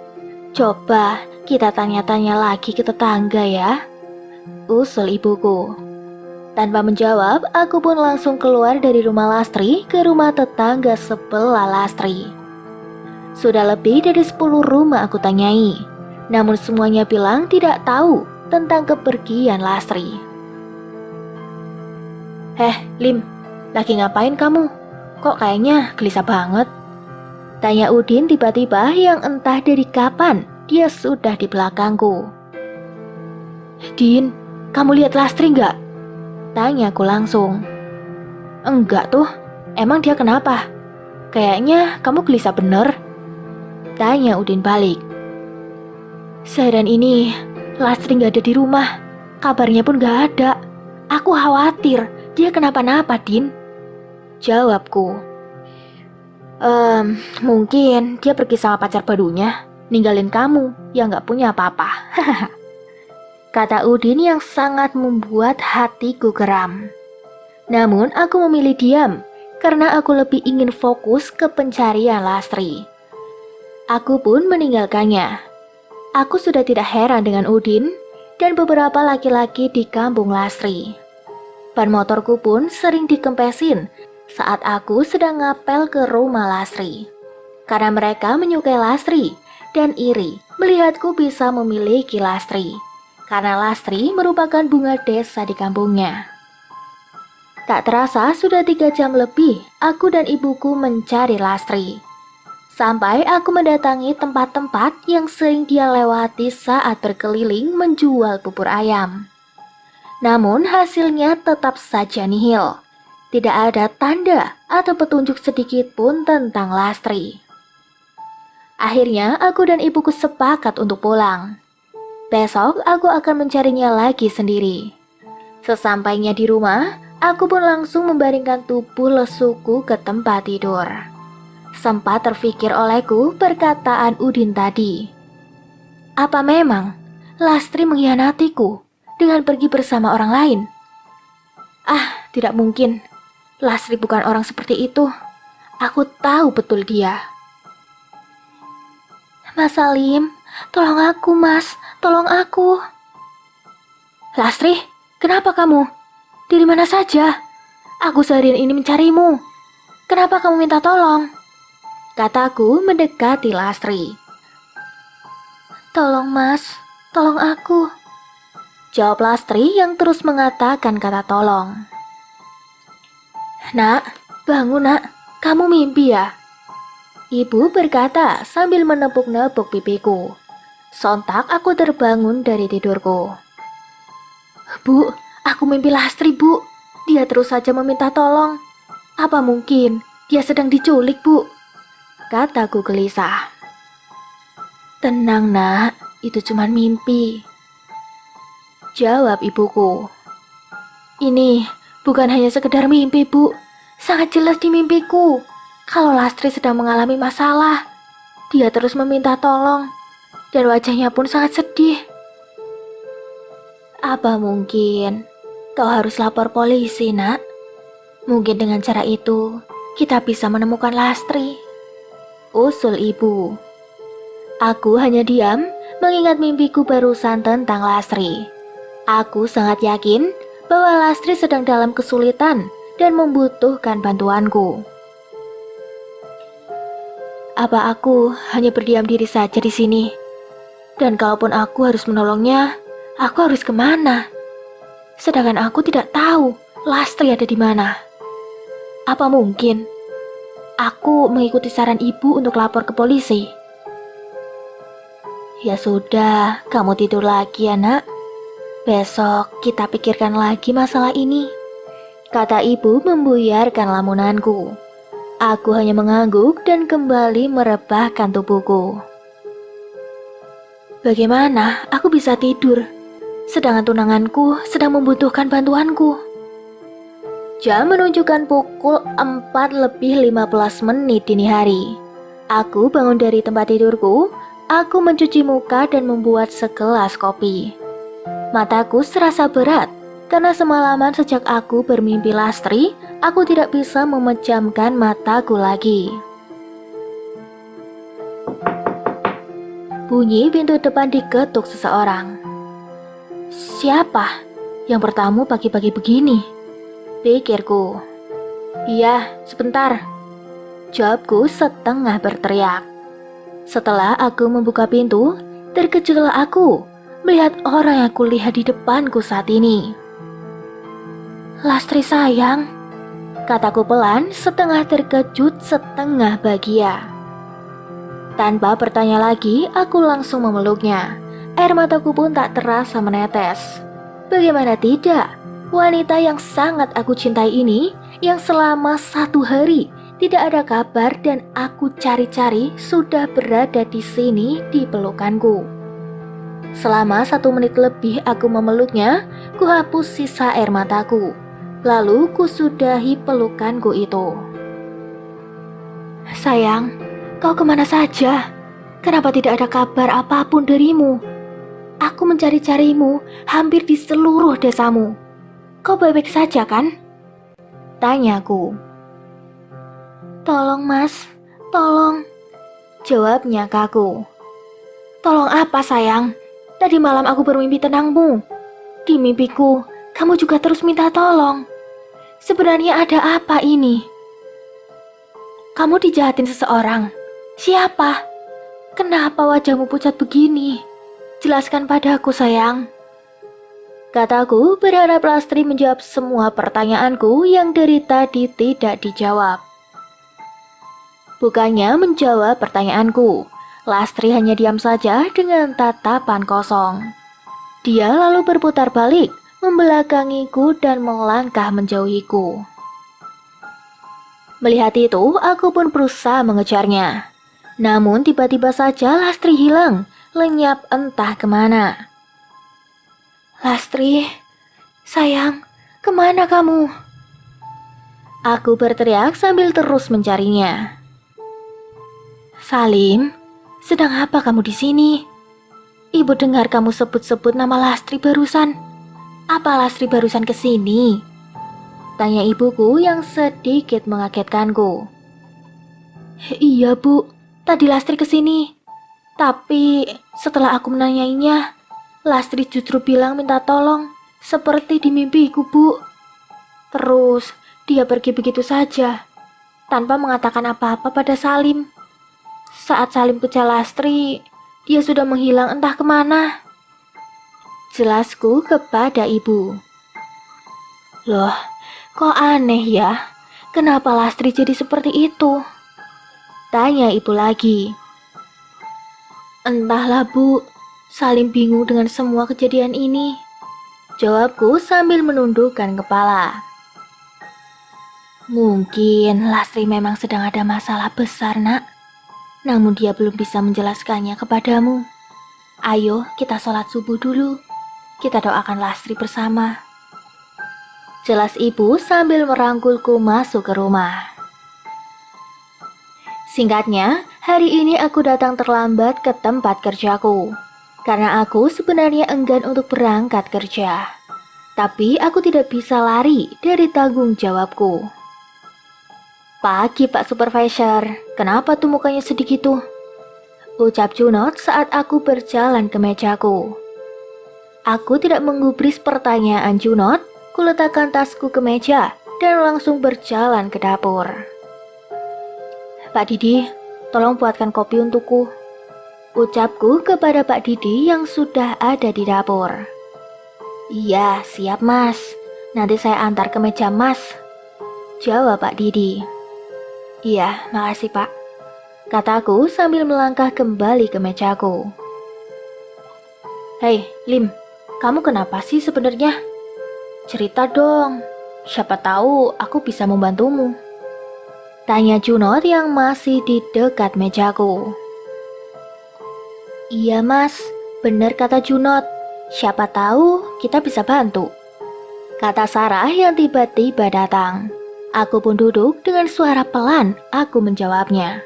coba kita tanya-tanya lagi ke tetangga ya, usul ibuku. Tanpa menjawab, aku pun langsung keluar dari rumah Lastri ke rumah tetangga sebelah Lastri. Sudah lebih dari 10 rumah aku tanyai, namun semuanya bilang tidak tahu tentang kepergian Lastri. Lim, lagi ngapain kamu? Kok kayaknya gelisah banget? Tanya Udin tiba-tiba yang entah dari kapan dia sudah di belakangku. Din, kamu lihat Lastri nggak? Tanyaku langsung. Enggak tuh, emang dia kenapa? Kayaknya kamu gelisah bener. Tanya Udin balik. Seharian ini, Lastri nggak ada di rumah. Kabarnya pun nggak ada. Aku khawatir dia kenapa-napa, Din. Jawabku. Mungkin dia pergi sama pacar barunya, ninggalin kamu yang nggak punya apa-apa. Kata Udin yang sangat membuat hatiku geram. Namun aku memilih diam karena aku lebih ingin fokus ke pencarian Lastri. Aku pun meninggalkannya. Aku sudah tidak heran dengan Udin dan beberapa laki-laki di kampung Lastri. Ban motorku pun sering dikempesin saat aku sedang ngapel ke rumah Lastri. Karena mereka menyukai Lastri dan iri melihatku bisa memiliki Lastri. Karena Lastri merupakan bunga desa di kampungnya. Tak terasa sudah 3 jam lebih aku dan ibuku mencari Lastri. Sampai aku mendatangi tempat-tempat yang sering dia lewati saat berkeliling menjual bubur ayam. Namun hasilnya tetap saja nihil. Tidak ada tanda atau petunjuk sedikit pun tentang Lastri. Akhirnya aku dan ibuku sepakat untuk pulang. Besok aku akan mencarinya lagi sendiri. Sesampainya di rumah, aku pun langsung membaringkan tubuh lesuku ke tempat tidur. Sempat terfikir olehku perkataan Udin tadi. Apa memang Lastri mengkhianatiku dengan pergi bersama orang lain? Ah, tidak mungkin. Lastri bukan orang seperti itu. Aku tahu betul dia. Mas Salim, tolong aku mas, tolong aku. Lastri, kenapa kamu? Dari mana saja? Aku seharian ini mencarimu. Kenapa kamu minta tolong? Kataku mendekati Lastri. Tolong mas, tolong aku. Jawab Lastri yang terus mengatakan kata tolong. Nak, bangun nak, kamu mimpi ya? Ibu berkata sambil menepuk-nepuk pipiku. Sontak aku terbangun dari tidurku. Bu, aku mimpi Lastri bu. Dia terus saja meminta tolong. Apa mungkin dia sedang diculik bu? Kataku gelisah. Tenang nak, itu cuma mimpi. Jawab ibuku. Ini bukan hanya sekedar mimpi bu. Sangat jelas di mimpiku. Kalau Lastri sedang mengalami masalah. Dia terus meminta tolong. Dan wajahnya pun sangat sedih. Apa mungkin kau harus lapor polisi nak? Mungkin dengan cara itu kita bisa menemukan Lastri. Usul ibu. Aku hanya diam mengingat mimpiku barusan tentang Lastri. Aku sangat yakin bahwa Lastri sedang dalam kesulitan dan membutuhkan bantuanku. Apa aku hanya berdiam diri saja di sini? Dan kalaupun aku harus menolongnya, aku harus kemana? Sedangkan aku tidak tahu Lastri ada di mana. Apa mungkin aku mengikuti saran ibu untuk lapor ke polisi? Ya sudah, kamu tidur lagi ya nak. Besok kita pikirkan lagi masalah ini. Kata ibu membuyarkan lamunanku. Aku hanya mengangguk dan kembali merebahkan tubuhku. Bagaimana aku bisa tidur, sedangkan tunanganku sedang membutuhkan bantuanku? Jam menunjukkan pukul 4:15 dini hari. Aku bangun dari tempat tidurku, aku mencuci muka dan membuat segelas kopi. Mataku serasa berat. Karena semalaman sejak aku bermimpi Lastri, aku tidak bisa memejamkan mataku lagi. Bunyi pintu depan diketuk seseorang. Siapa yang bertamu pagi-pagi begini? Pikirku. Iya, sebentar. Jawabku setengah berteriak. Setelah aku membuka pintu, terkejutlah aku melihat orang yang aku lihat di depanku saat ini. Lastri sayang, kataku pelan setengah terkejut setengah bahagia. Tanpa bertanya lagi, aku langsung memeluknya. Air mataku pun tak terasa menetes. Bagaimana tidak? Wanita yang sangat aku cintai ini, yang selama 1 hari tidak ada kabar dan aku cari-cari, sudah berada di sini di pelukanku. Selama 1 menit lebih aku memeluknya, ku hapus sisa air mataku. Lalu ku sudahi pelukanku itu. Sayang, kau kemana saja? Kenapa tidak ada kabar apapun darimu? Aku mencari-carimu hampir di seluruh desamu. Kau baik-baik saja kan? Tanyaku. Tolong mas, tolong. Jawabnya kaku. Tolong apa sayang? Tadi malam aku bermimpi tentangmu. Di mimpiku, kamu juga terus minta tolong. Sebenarnya ada apa ini? Kamu dijahatin seseorang. Siapa? Kenapa wajahmu pucat begini? Jelaskan padaku sayang. Kataku berharap Lastri menjawab semua pertanyaanku yang dari tadi tidak dijawab. Bukannya menjawab pertanyaanku, Lastri hanya diam saja dengan tatapan kosong. Dia lalu berputar balik, membelakangiku dan melangkah menjauhiku. Melihat itu, aku pun berusaha mengejarnya. Namun tiba-tiba saja Lastri hilang, lenyap entah kemana. Lastri, sayang, kemana kamu? Aku berteriak sambil terus mencarinya. Salim, sedang apa kamu di sini? Ibu dengar kamu sebut-sebut nama Lastri barusan. Apa Lastri barusan ke sini? Tanya ibuku yang sedikit mengagetkanku. Iya bu, tadi Lastri ke sini. Tapi setelah aku menanyainya, Lastri justru bilang minta tolong, seperti di mimpiku bu. Terus dia pergi begitu saja, tanpa mengatakan apa-apa pada Salim. Saat Salim kejar Lastri, dia sudah menghilang entah kemana. Jelasku kepada ibu. Loh, kok aneh ya? Kenapa Lastri jadi seperti itu? Tanya ibu lagi. Entahlah bu, Salim bingung dengan semua kejadian ini. Jawabku sambil menundukkan kepala. Mungkin Lastri memang sedang ada masalah besar nak. Namun dia belum bisa menjelaskannya kepadamu. Ayo kita sholat subuh dulu. Kita doakan Lastri bersama. Jelas ibu sambil merangkulku masuk ke rumah. Singkatnya, hari ini aku datang terlambat ke tempat kerjaku. Karena aku sebenarnya enggan untuk berangkat kerja. Tapi aku tidak bisa lari dari tanggung jawabku. Pagi Pak Supervisor, kenapa tuh mukanya sedih gitu? Ucap Junot saat aku berjalan ke mejaku. Aku tidak menggubris pertanyaan Junot, kuletakkan tasku ke meja dan langsung berjalan ke dapur. Pak Didi, tolong buatkan kopi untukku. Ucapku kepada Pak Didi yang sudah ada di dapur. Iya, siap mas. Nanti saya antar ke meja mas. Jawab Pak Didi. Iya, makasih Pak. Kataku sambil melangkah kembali ke mejaku. Hei, Lim, kamu kenapa sih sebenarnya? Cerita dong, siapa tahu aku bisa membantumu. Tanya Junot yang masih di dekat mejaku. Iya mas, benar kata Junot. Siapa tahu kita bisa bantu. Kata Sarah yang tiba-tiba datang. Aku pun duduk dengan suara pelan, aku menjawabnya.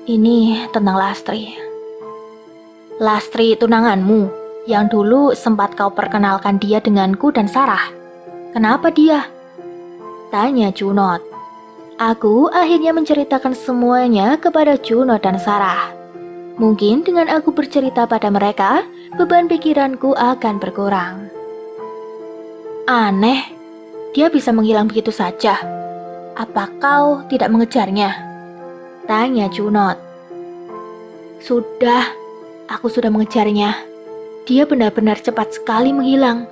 Ini tentang Lastri. Lastri tunanganmu, yang dulu sempat kau perkenalkan dia denganku dan Sarah. Kenapa dia? Tanya Junot. Aku akhirnya menceritakan semuanya kepada Junot dan Sarah. Mungkin dengan aku bercerita pada mereka, beban pikiranku akan berkurang. Aneh. Dia bisa menghilang begitu saja. Apa kau tidak mengejarnya? Tanya Junot. Sudah, aku sudah mengejarnya. Dia benar-benar cepat sekali menghilang.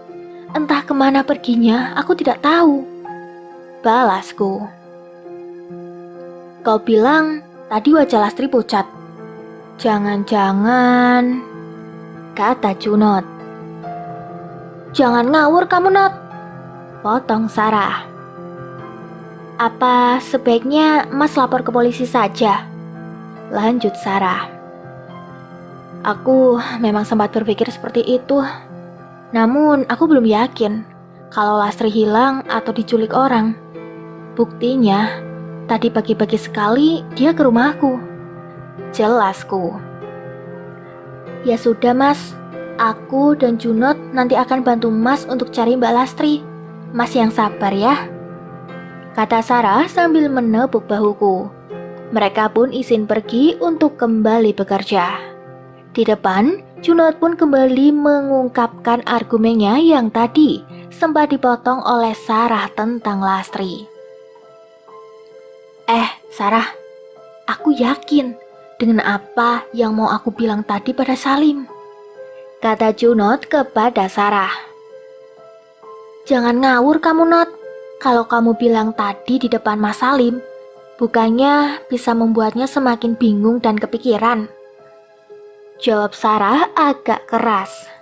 Entah kemana perginya, aku tidak tahu. Balasku. Kau bilang tadi wajah Lastri pucat. Jangan-jangan, kata Junot. Jangan ngawur kamu, Not, potong Sarah. Apa sebaiknya Mas lapor ke polisi saja? Lanjut Sarah. Aku memang sempat berpikir seperti itu. Namun aku belum yakin kalau Lastri hilang atau diculik orang. Buktinya, tadi pagi-pagi sekali dia ke rumahku. Jelasku. Ya sudah Mas, aku dan Junot nanti akan bantu Mas untuk cari Mbak Lastri. Mas yang sabar ya, kata Sarah sambil menepuk bahuku. Mereka pun izin pergi untuk kembali bekerja. Di depan, Junot pun kembali mengungkapkan argumennya yang tadi sempat dipotong oleh Sarah tentang Lastri. Sarah, aku yakin dengan apa yang mau aku bilang tadi pada Salim, kata Junot kepada Sarah. Jangan ngawur kamu, Not. Kalau kamu bilang tadi di depan Mas Salim, bukannya bisa membuatnya semakin bingung dan kepikiran, jawab Sarah agak keras.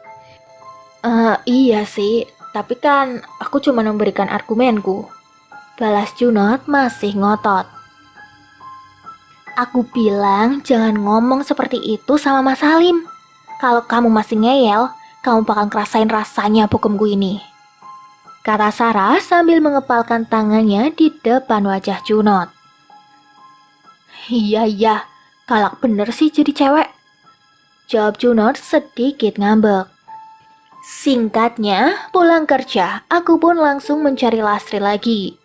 Iya sih, tapi kan aku cuma memberikan argumenku, balas Junot masih ngotot. Aku bilang jangan ngomong seperti itu sama Mas Salim. Kalau kamu masih ngeyel, kamu bakal ngerasain rasanya bokemku ini, kata Sarah sambil mengepalkan tangannya di depan wajah Junot. Iya, galak bener sih jadi cewek, jawab Junot sedikit ngambek. Singkatnya, pulang kerja, aku pun langsung mencari Lastri lagi.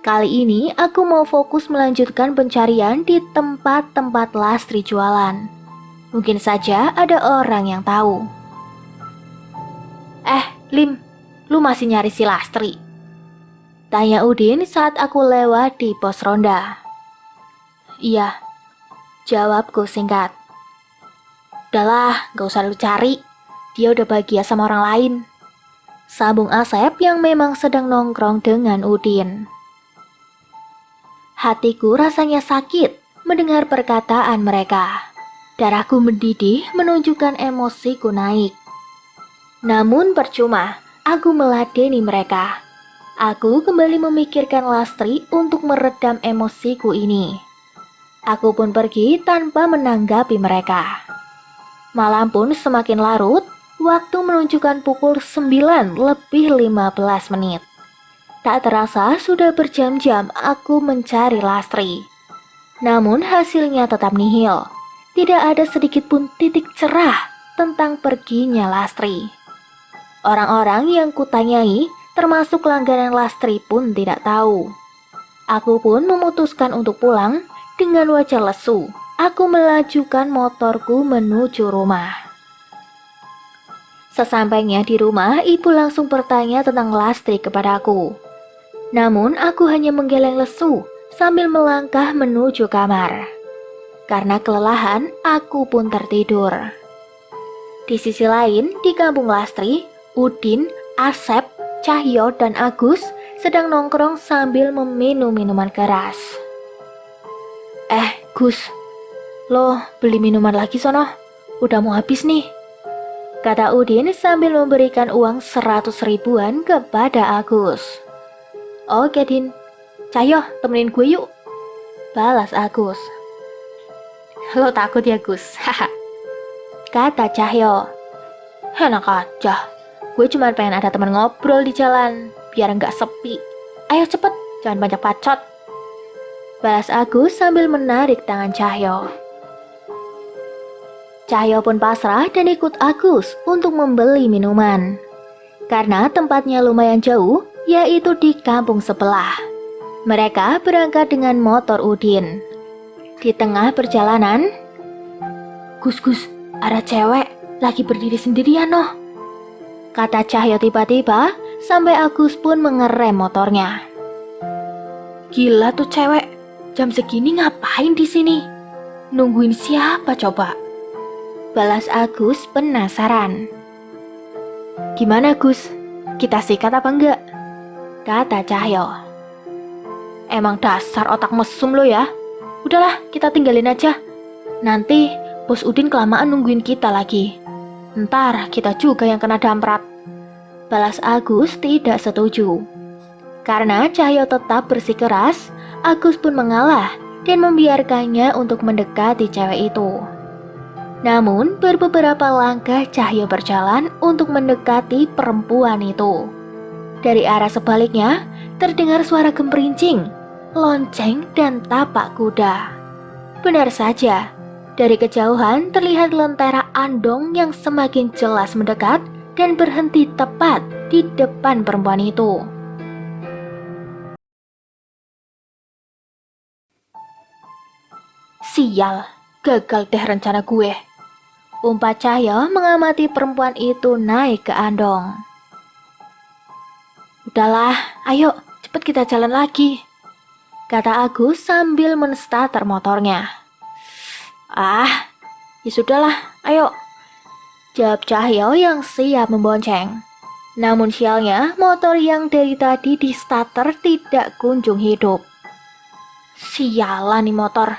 Kali ini aku mau fokus melanjutkan pencarian di tempat-tempat Lastri jualan. Mungkin saja ada orang yang tahu. Lim, lu masih nyari si Lastri? Tanya Udin saat aku lewat di pos ronda. Iya, jawabku singkat. Udahlah, gak usah lu cari. Dia udah bahagia sama orang lain, sambung Asep yang memang sedang nongkrong dengan Udin. Hatiku rasanya sakit mendengar perkataan mereka. Darahku mendidih menunjukkan emosiku naik. Namun percuma, aku meladeni mereka. Aku kembali memikirkan Lastri untuk meredam emosiku ini. Aku pun pergi tanpa menanggapi mereka. Malam pun semakin larut, waktu menunjukkan pukul 9:15. Tak terasa sudah berjam-jam aku mencari Lastri. Namun hasilnya tetap nihil. Tidak ada sedikit pun titik cerah tentang perginya Lastri. Orang-orang yang kutanyai, termasuk langganan Lastri pun tidak tahu. Aku pun memutuskan untuk pulang dengan wajah lesu. Aku melajukan motorku menuju rumah. Sesampainya di rumah, ibu langsung bertanya tentang Lastri kepadaku. Namun aku hanya menggeleng lesu sambil melangkah menuju kamar. Karena kelelahan, aku pun tertidur. Di sisi lain, di kampung Lastri, Udin, Asep, Cahyo, dan Agus sedang nongkrong sambil meminum minuman keras. Gus, lo beli minuman lagi sono, udah mau habis nih, kata Udin sambil memberikan uang 100 ribuan kepada Agus. Oke Din, Cahyo temenin gue yuk, balas Agus. Lo takut ya Gus, haha, kata Cahyo. Enak aja, gue cuma pengen ada teman ngobrol di jalan, biar nggak sepi. Ayo cepet, jangan banyak bacot, balas Agus sambil menarik tangan Cahyo. Cahyo pun pasrah dan ikut Agus untuk membeli minuman. Karena tempatnya lumayan jauh, yaitu di kampung sebelah. Mereka berangkat dengan motor Udin. Di tengah perjalanan, Gus, ada cewek lagi berdiri sendirian noh, kata Cahyo tiba-tiba sampai Agus pun mengerem motornya. Gila tuh cewek, jam segini ngapain di sini? Nungguin siapa coba? Balas Agus penasaran. Gimana Gus, kita sikat apa enggak? Kata Cahyo. Emang dasar otak mesum lo ya. Udahlah, kita tinggalin aja. Nanti Bos Udin kelamaan nungguin kita lagi. Ntar kita juga yang kena damprat. Balas Agus tidak setuju. Karena Cahyo tetap bersikeras, Agus pun mengalah dan membiarkannya untuk mendekati cewek itu. Namun beberapa langkah Cahyo berjalan untuk mendekati perempuan itu. Dari arah sebaliknya terdengar suara gemperincing, lonceng dan tapak kuda. Benar saja, dari kejauhan terlihat lentera Andong yang semakin jelas mendekat dan berhenti tepat di depan perempuan itu. Sial, gagal deh rencana gue. Umpat Cahyo mengamati perempuan itu naik ke Andong. Udahlah, ayo cepet kita jalan lagi, kata Agus sambil menstarter motornya. Ya sudahlah, ayo, jawab Cahyo yang siap membonceng. Namun sialnya, motor yang dari tadi di starter tidak kunjung hidup. Sialan nih motor.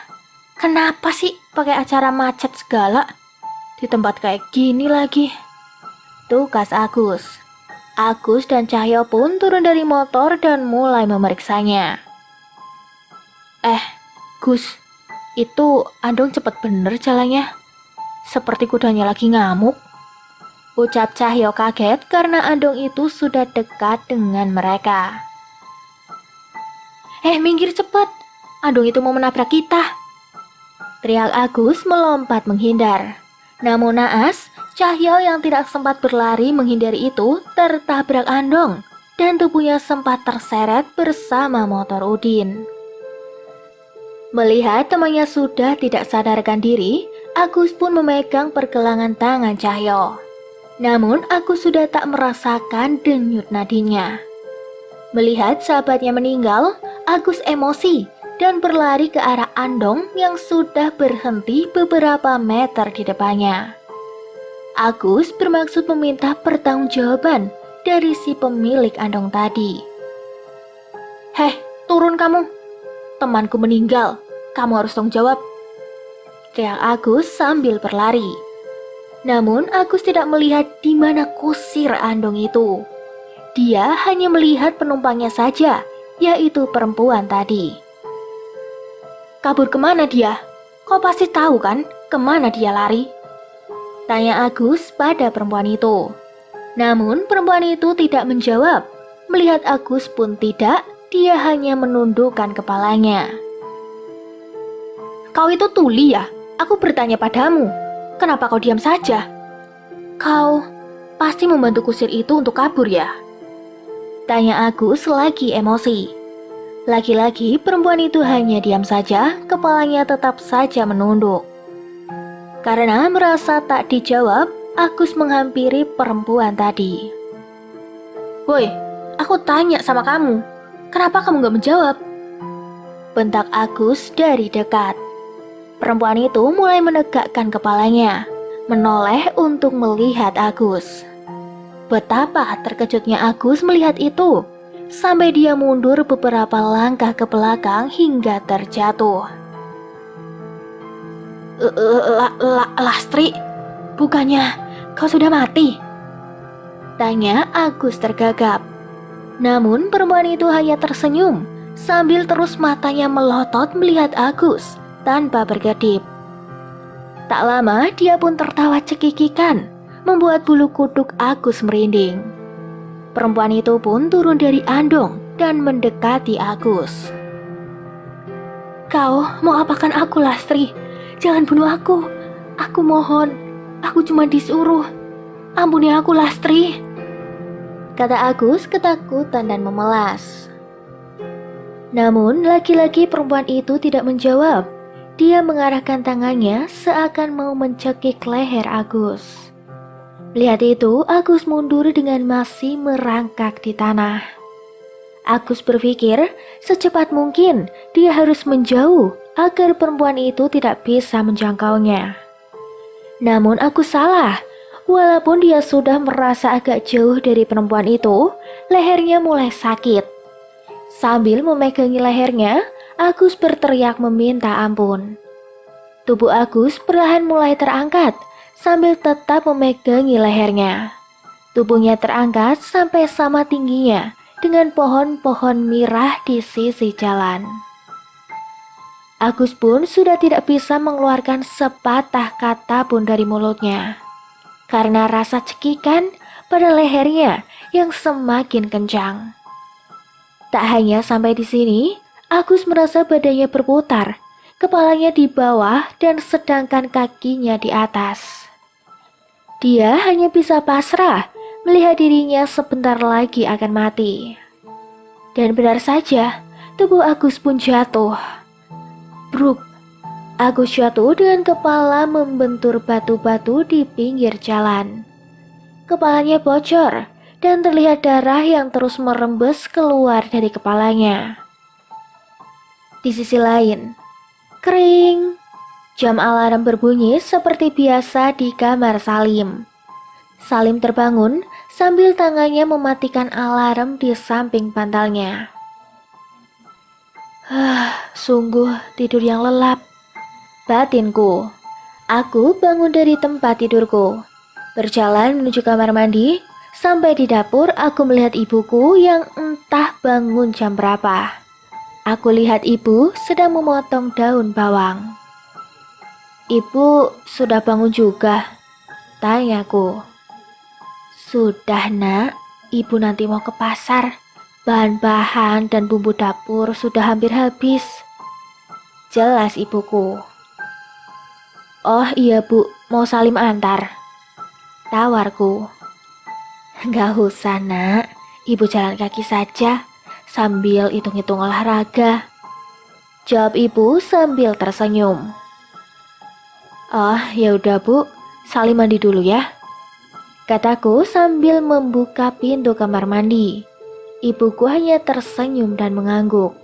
Kenapa sih pakai acara macet segala? Di tempat kayak gini lagi. Tugas Agus. Agus dan Cahyo pun turun dari motor dan mulai memeriksanya. Gus, itu Andong cepet bener jalannya. Seperti kudanya lagi ngamuk. Ucap Cahyo kaget karena Andong itu sudah dekat dengan mereka. Minggir cepet. Andong itu mau menabrak kita. Teriak Agus melompat menghindar. Namun naas, Cahyo yang tidak sempat berlari menghindari itu tertabrak Andong dan tubuhnya sempat terseret bersama motor Udin. Melihat temannya sudah tidak sadarkan diri, Agus pun memegang pergelangan tangan Cahyo. Namun Agus sudah tak merasakan denyut nadinya. Melihat sahabatnya meninggal, Agus emosi dan berlari ke arah Andong yang sudah berhenti beberapa meter di depannya. Agus bermaksud meminta pertanggungjawaban dari si pemilik Andong tadi. Turun kamu. Temanku meninggal, kamu harus tanggung jawab, teriak Agus sambil berlari. Namun Agus tidak melihat di mana kusir Andong itu. Dia hanya melihat penumpangnya saja, yaitu perempuan tadi. Kabur kemana dia? Kau pasti tahu kan kemana dia lari? Tanya Agus pada perempuan itu. Namun perempuan itu tidak menjawab. Melihat Agus pun tidak, dia hanya menundukkan kepalanya. Kau itu tuli ya? Aku bertanya padamu. Kenapa kau diam saja? Kau pasti membantu kusir itu untuk kabur ya? Tanya Agus lagi emosi. Lagi-lagi perempuan itu hanya diam saja, kepalanya tetap saja menunduk. Karena merasa tak dijawab, Agus menghampiri perempuan tadi. Woi, aku tanya sama kamu, kenapa kamu gak menjawab? Bentak Agus dari dekat. Perempuan itu mulai menegakkan kepalanya, menoleh untuk melihat Agus. Betapa terkejutnya Agus melihat itu, sampai dia mundur beberapa langkah ke belakang hingga terjatuh. Lastri, bukannya kau sudah mati? Tanya Agus tergagap. Namun perempuan itu hanya tersenyum sambil terus matanya melotot melihat Agus tanpa berkedip. Tak lama dia pun tertawa cekikikan, membuat bulu kuduk Agus merinding. Perempuan itu pun turun dari Andong dan mendekati Agus. Kau mau apakan aku, Lastri? Jangan bunuh aku. Aku mohon, aku cuma disuruh. Ampuni aku, Lastri, kata Agus ketakutan dan memelas. Namun laki-laki perempuan itu tidak menjawab. Dia mengarahkan tangannya seakan mau mencekik leher Agus. Lihat itu, Agus mundur dengan masih merangkak di tanah. Agus berpikir secepat mungkin dia harus menjauh agar perempuan itu tidak bisa menjangkaunya. Namun Agus salah. Walaupun dia sudah merasa agak jauh dari perempuan itu, lehernya mulai sakit. Sambil memegangi lehernya, Agus berteriak meminta ampun. Tubuh Agus perlahan mulai terangkat sambil tetap memegangi lehernya. Tubuhnya terangkat sampai sama tingginya dengan pohon-pohon mirah di sisi jalan. Agus pun sudah tidak bisa mengeluarkan sepatah kata pun dari mulutnya karena rasa cekikan pada lehernya yang semakin kencang. Tak hanya sampai di sini, Agus merasa badannya berputar, kepalanya di bawah dan sedangkan kakinya di atas. Dia hanya bisa pasrah melihat dirinya sebentar lagi akan mati. Dan benar saja, tubuh Agus pun jatuh. Bruk, Agus jatuh dengan kepala membentur batu-batu di pinggir jalan. Kepalanya bocor dan terlihat darah yang terus merembes keluar dari kepalanya. Di sisi lain, kering, jam alarm berbunyi seperti biasa di kamar Salim. Salim terbangun sambil tangannya mematikan alarm di samping bantalnya. Sungguh tidur yang lelap, batinku. Aku bangun dari tempat tidurku, berjalan menuju kamar mandi. Sampai di dapur, aku melihat ibuku yang entah bangun jam berapa. Aku lihat ibu sedang memotong daun bawang. "Ibu sudah bangun juga?" tanyaku. "Sudah, Nak. Ibu nanti mau ke pasar. Bahan-bahan dan bumbu dapur sudah hampir habis," jelas ibuku. "Oh iya Bu, mau Salim antar?" tawarku. "Gak usah Nak, Ibu jalan kaki saja sambil hitung-hitung olahraga," jawab ibu sambil tersenyum. "Oh ya udah Bu, Salim mandi dulu ya," kataku sambil membuka pintu kamar mandi. Ibuku hanya tersenyum dan mengangguk.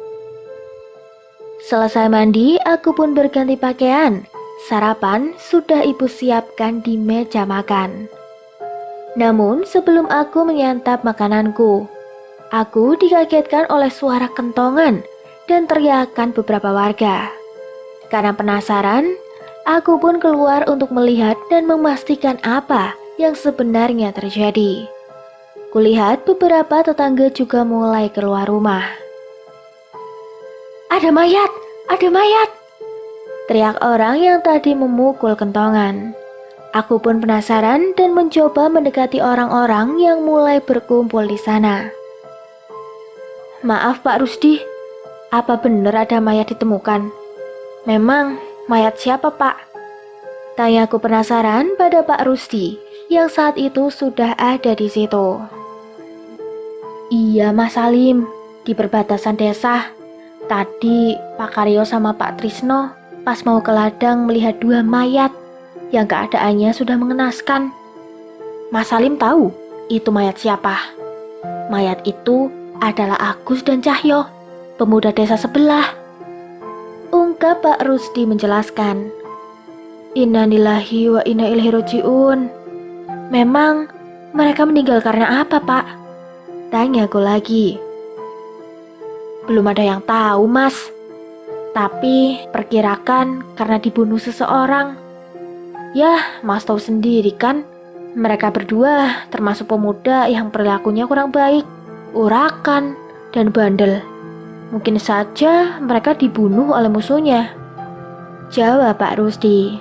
Selesai mandi, aku pun berganti pakaian. Sarapan sudah ibu siapkan di meja makan. Namun sebelum aku menyantap makananku, aku dikagetkan oleh suara kentongan dan teriakan beberapa warga. Karena penasaran, aku pun keluar untuk melihat dan memastikan apa yang sebenarnya terjadi. Kulihat beberapa tetangga juga mulai keluar rumah. Ada mayat! Ada mayat!" teriak orang yang tadi memukul kentongan. Aku pun penasaran dan mencoba mendekati orang-orang yang mulai berkumpul di sana. "Maaf Pak Rusdi, apa benar ada mayat ditemukan? Memang mayat siapa Pak?" tanyaku penasaran pada Pak Rusdi yang saat itu sudah ada di situ. "Iya Mas Salim, di perbatasan desa. Tadi Pak Karyo sama Pak Trisno pas mau ke ladang melihat 2 mayat yang keadaannya sudah mengenaskan. Mas Salim tahu itu mayat siapa? Mayat itu adalah Agus dan Cahyo, pemuda desa sebelah," ungkap Pak Rusdi menjelaskan. "Innalillahi wa inna ilaihi rajiun. Memang mereka meninggal karena apa Pak?" tanyaku lagi. "Belum ada yang tahu Mas, tapi perkirakan karena dibunuh seseorang. Ya Mas tahu sendiri kan, mereka berdua termasuk pemuda yang perilakunya kurang baik, urakan, dan bandel. Mungkin saja mereka dibunuh oleh musuhnya," jawab Pak Rusdi.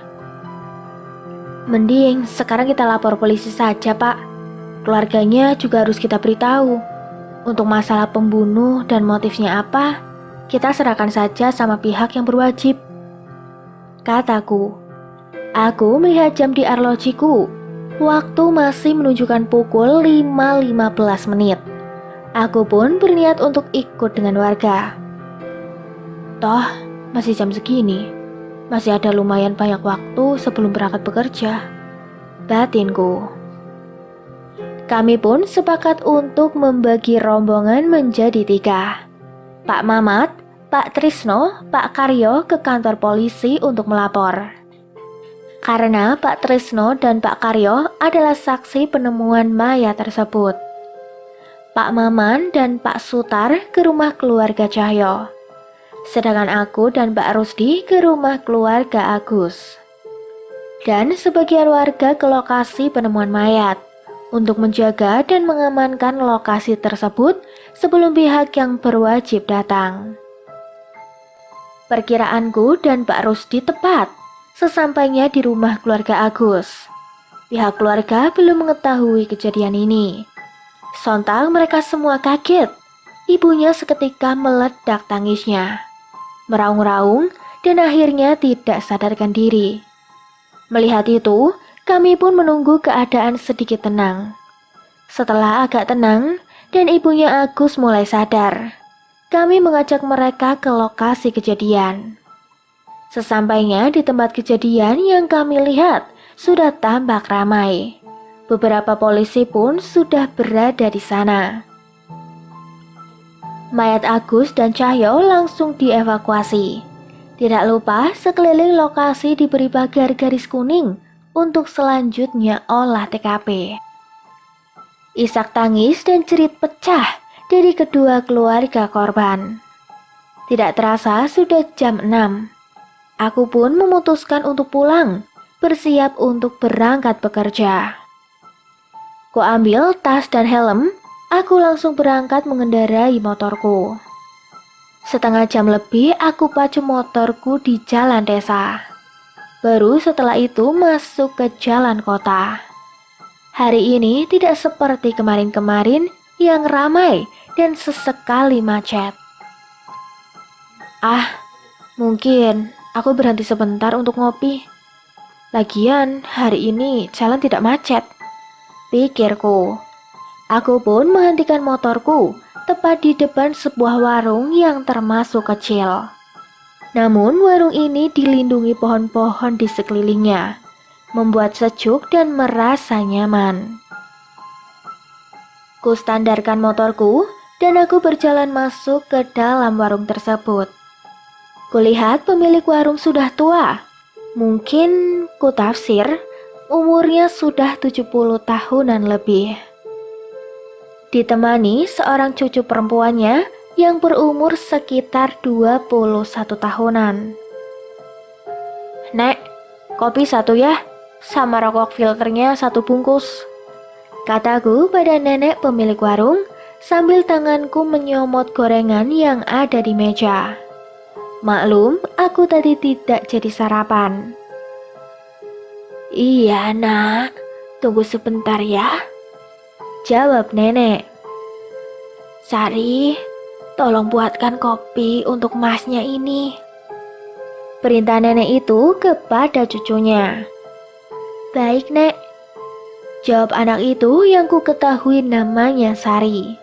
"Mending sekarang kita lapor polisi saja Pak. Keluarganya juga harus kita beritahu. Untuk masalah pembunuh dan motifnya apa, kita serahkan saja sama pihak yang berwajib," kataku. Aku melihat jam di arlojiku. Waktu masih menunjukkan pukul 5.15 menit. Aku pun berniat untuk ikut dengan warga. Toh, masih jam segini. Masih ada lumayan banyak waktu sebelum berangkat bekerja, batinku. Kami pun sepakat untuk membagi rombongan menjadi 3. Pak Mamat, Pak Trisno, Pak Karyo ke kantor polisi untuk melapor. Karena Pak Trisno dan Pak Karyo adalah saksi penemuan mayat tersebut. Pak Maman dan Pak Sutar ke rumah keluarga Cahyo. Sedangkan aku dan Mbak Rusdi ke rumah keluarga Agus. Dan sebagian warga ke lokasi penemuan mayat untuk menjaga dan mengamankan lokasi tersebut sebelum pihak yang berwajib datang. Perkiraanku dan Mbak Rusdi tepat. Sesampainya di rumah keluarga Agus, pihak keluarga belum mengetahui kejadian ini. Sontak mereka semua kaget. Ibunya seketika meledak tangisnya, meraung-raung dan akhirnya tidak sadarkan diri. Melihat itu, kami pun menunggu keadaan sedikit tenang. Setelah agak tenang dan ibunya Agus mulai sadar, kami mengajak mereka ke lokasi kejadian. Sesampainya di tempat kejadian yang kami lihat sudah tampak ramai. Beberapa polisi pun sudah berada di sana. Mayat Agus dan Cahyo langsung dievakuasi. Tidak lupa sekeliling lokasi diberi pagar garis kuning untuk selanjutnya olah TKP. Isak tangis dan cerit pecah dari kedua keluarga korban. Tidak terasa sudah jam 6. Aku pun memutuskan untuk pulang, bersiap untuk berangkat bekerja. Ku ambil tas dan helm, aku langsung berangkat mengendarai motorku. Setengah jam lebih aku pacu motorku di jalan desa. Baru setelah itu masuk ke jalan kota. Hari ini tidak seperti kemarin-kemarin yang ramai dan sesekali macet. Mungkin aku berhenti sebentar untuk ngopi. Lagian hari ini jalan tidak macet, pikirku. Aku pun menghentikan motorku tepat di depan sebuah warung yang termasuk kecil. Namun warung ini dilindungi pohon-pohon di sekelilingnya, membuat sejuk dan merasa nyaman. Ku standarkan motorku dan aku berjalan masuk ke dalam warung tersebut. Kulihat pemilik warung sudah tua. Mungkin ku tafsir umurnya sudah 70 tahunan lebih. Ditemani seorang cucu perempuannya yang berumur sekitar 21 tahunan. "Nek, kopi satu ya, sama rokok filternya 1 bungkus," kataku pada nenek pemilik warung sambil tanganku menyomot gorengan yang ada di meja. Maklum, aku tadi tidak jadi sarapan. "Iya nak, tunggu sebentar ya," jawab nenek. "Sari, tolong buatkan kopi untuk masnya ini," perintah nenek itu kepada cucunya. "Baik nek," jawab anak itu yang ku ketahui namanya Sari.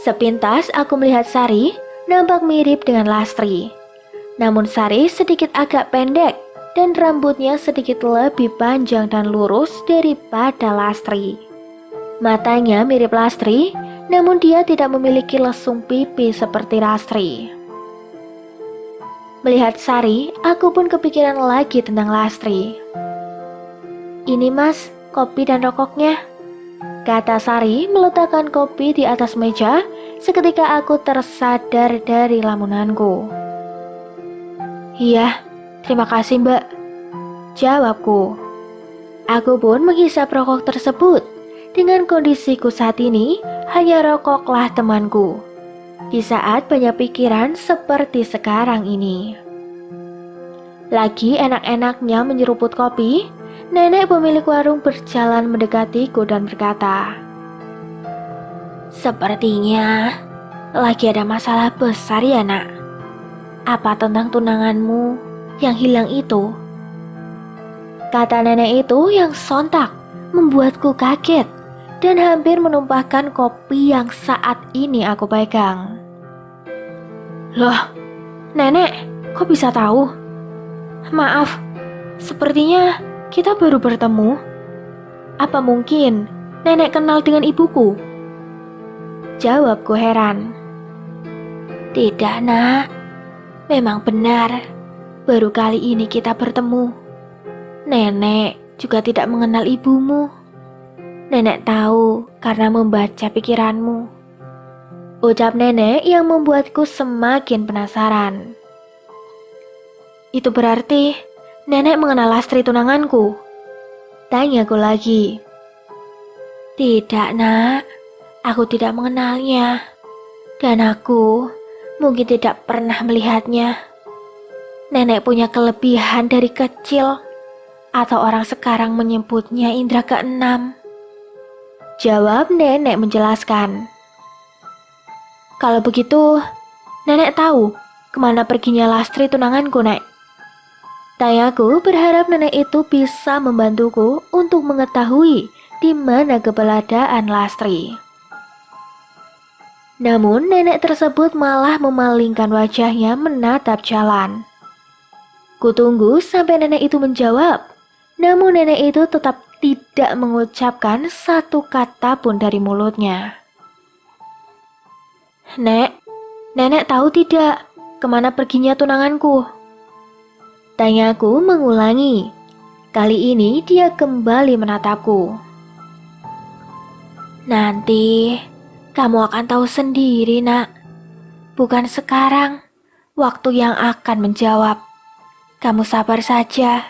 Sepintas aku melihat Sari nampak mirip dengan Lastri. Namun Sari sedikit agak pendek dan rambutnya sedikit lebih panjang dan lurus daripada Lastri. Matanya mirip Lastri, namun dia tidak memiliki lesung pipi seperti Lastri. Melihat Sari, aku pun kepikiran lagi tentang Lastri. "Ini mas, kopi dan rokoknya," kata Sari meletakkan kopi di atas meja seketika aku tersadar dari lamunanku. "Iya, terima kasih mbak," jawabku. Aku pun menghisap rokok tersebut. Dengan kondisiku saat ini, hanya rokoklah temanku. Di saat banyak pikiran seperti sekarang ini. Lagi enak-enaknya menyeruput kopi, nenek pemilik warung berjalan mendekatiku dan berkata, "Sepertinya lagi ada masalah besar ya nak. Apa tentang tunanganmu yang hilang itu?" Kata nenek itu yang sontak membuatku kaget dan hampir menumpahkan kopi yang saat ini aku pegang. "Loh, nenek, kok bisa tahu? Maaf, sepertinya kita baru bertemu. Apa mungkin nenek kenal dengan ibuku?" Jawabku heran. "Tidak nak, memang benar, baru kali ini kita bertemu. Nenek juga tidak mengenal ibumu. Nenek tahu karena membaca pikiranmu." Ucap nenek yang membuatku semakin penasaran. Itu berarti nenek mengenal Lastri tunanganku? Tanyaku lagi. Tidak nak, aku tidak mengenalnya. Dan aku mungkin tidak pernah melihatnya. Nenek punya kelebihan dari kecil, atau orang sekarang menyebutnya indera keenam. Jawab nenek menjelaskan. Kalau begitu, nenek tahu kemana perginya Lastri tunanganku, Nek? Tanyaku berharap nenek itu bisa membantuku untuk mengetahui di mana keberadaan Lastri. Namun nenek tersebut malah memalingkan wajahnya menatap jalan. Kutunggu sampai nenek itu menjawab, namun nenek itu tetap tidak mengucapkan satu kata pun dari mulutnya. Nek, nenek tahu tidak kemana perginya tunanganku? Tanyaku mengulangi. Kali ini dia kembali menatapku. Nanti kamu akan tahu sendiri, nak. Bukan sekarang, waktu yang akan menjawab. Kamu sabar saja.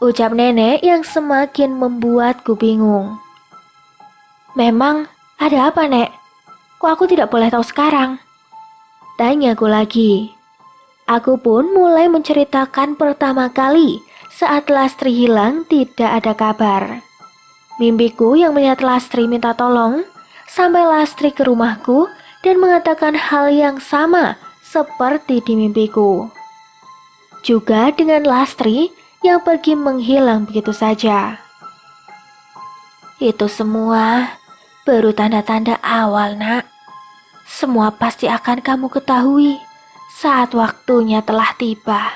Ucap nenek yang semakin membuatku bingung. Memang ada apa, Nek? Kok aku tidak boleh tahu sekarang? Tanyaku lagi. Aku pun mulai menceritakan pertama kali saat Lastri hilang tidak ada kabar. Mimpiku yang melihat Lastri minta tolong, sampai Lastri ke rumahku dan mengatakan hal yang sama seperti di mimpiku. Juga dengan Lastri yang pergi menghilang begitu saja. Itu semua baru tanda-tanda awal, nak. Semua pasti akan kamu ketahui saat waktunya telah tiba.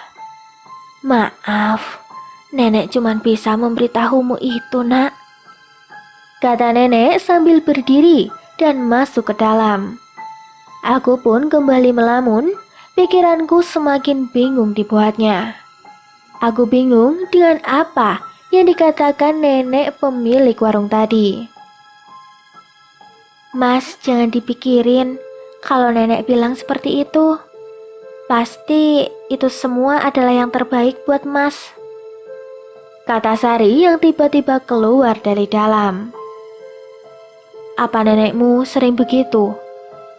Maaf, nenek cuma bisa memberitahumu itu, nak. Kata nenek sambil berdiri dan masuk ke dalam. Aku pun kembali melamun, pikiranku semakin bingung dibuatnya. Aku bingung dengan apa yang dikatakan nenek pemilik warung tadi. Mas, jangan dipikirin kalau nenek bilang seperti itu. Pasti itu semua adalah yang terbaik buat Mas, kata Sari yang tiba-tiba keluar dari dalam. Apa nenekmu sering begitu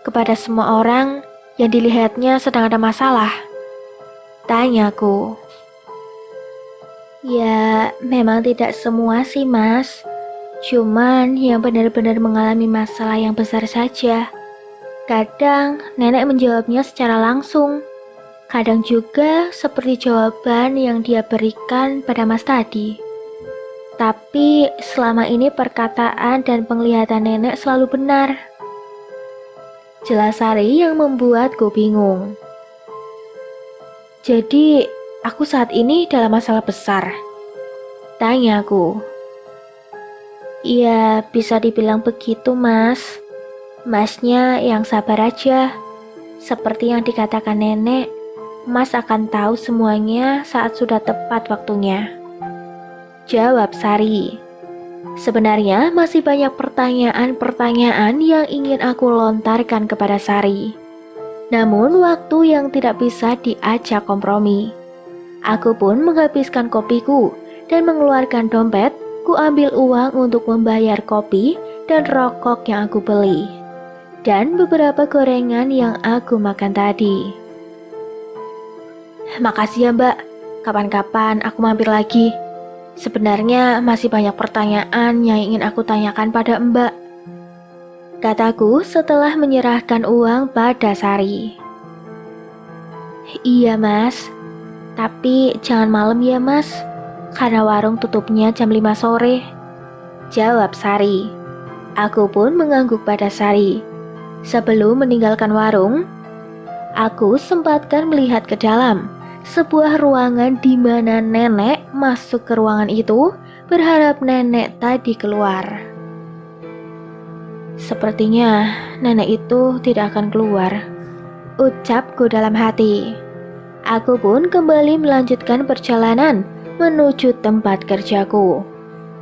kepada semua orang yang dilihatnya sedang ada masalah? Tanyaku. Ya, memang tidak semua sih, Mas. Cuman yang benar-benar mengalami masalah yang besar saja. Kadang nenek menjawabnya secara langsung. Kadang juga seperti jawaban yang dia berikan pada Mas tadi. Tapi selama ini perkataan dan penglihatan nenek selalu benar. Jelas Sari yang membuatku bingung. Jadi aku saat ini dalam masalah besar? Tanyaku. Iya, bisa dibilang begitu, Mas. Masnya yang sabar aja. Seperti yang dikatakan nenek, Mas akan tahu semuanya saat sudah tepat waktunya. Jawab Sari. Sebenarnya masih banyak pertanyaan-pertanyaan yang ingin aku lontarkan kepada Sari. Namun waktu yang tidak bisa diajak kompromi. Aku pun menghabiskan kopiku dan mengeluarkan dompet. Ku ambil uang untuk membayar kopi dan rokok yang aku beli. Dan beberapa gorengan yang aku makan tadi. Makasih ya, Mbak. Kapan-kapan aku mampir lagi. Sebenarnya masih banyak pertanyaan yang ingin aku tanyakan pada Mbak, kataku setelah menyerahkan uang pada Sari. Iya, Mas. Tapi jangan malam ya, Mas. Karena warung tutupnya jam 5 sore. Jawab Sari. Aku pun mengangguk pada Sari. Sebelum meninggalkan warung, aku sempatkan melihat ke dalam sebuah ruangan di mana nenek masuk ke ruangan itu, berharap nenek tadi keluar. Sepertinya nenek itu tidak akan keluar, ucapku dalam hati. Aku pun kembali melanjutkan perjalanan menuju tempat kerjaku.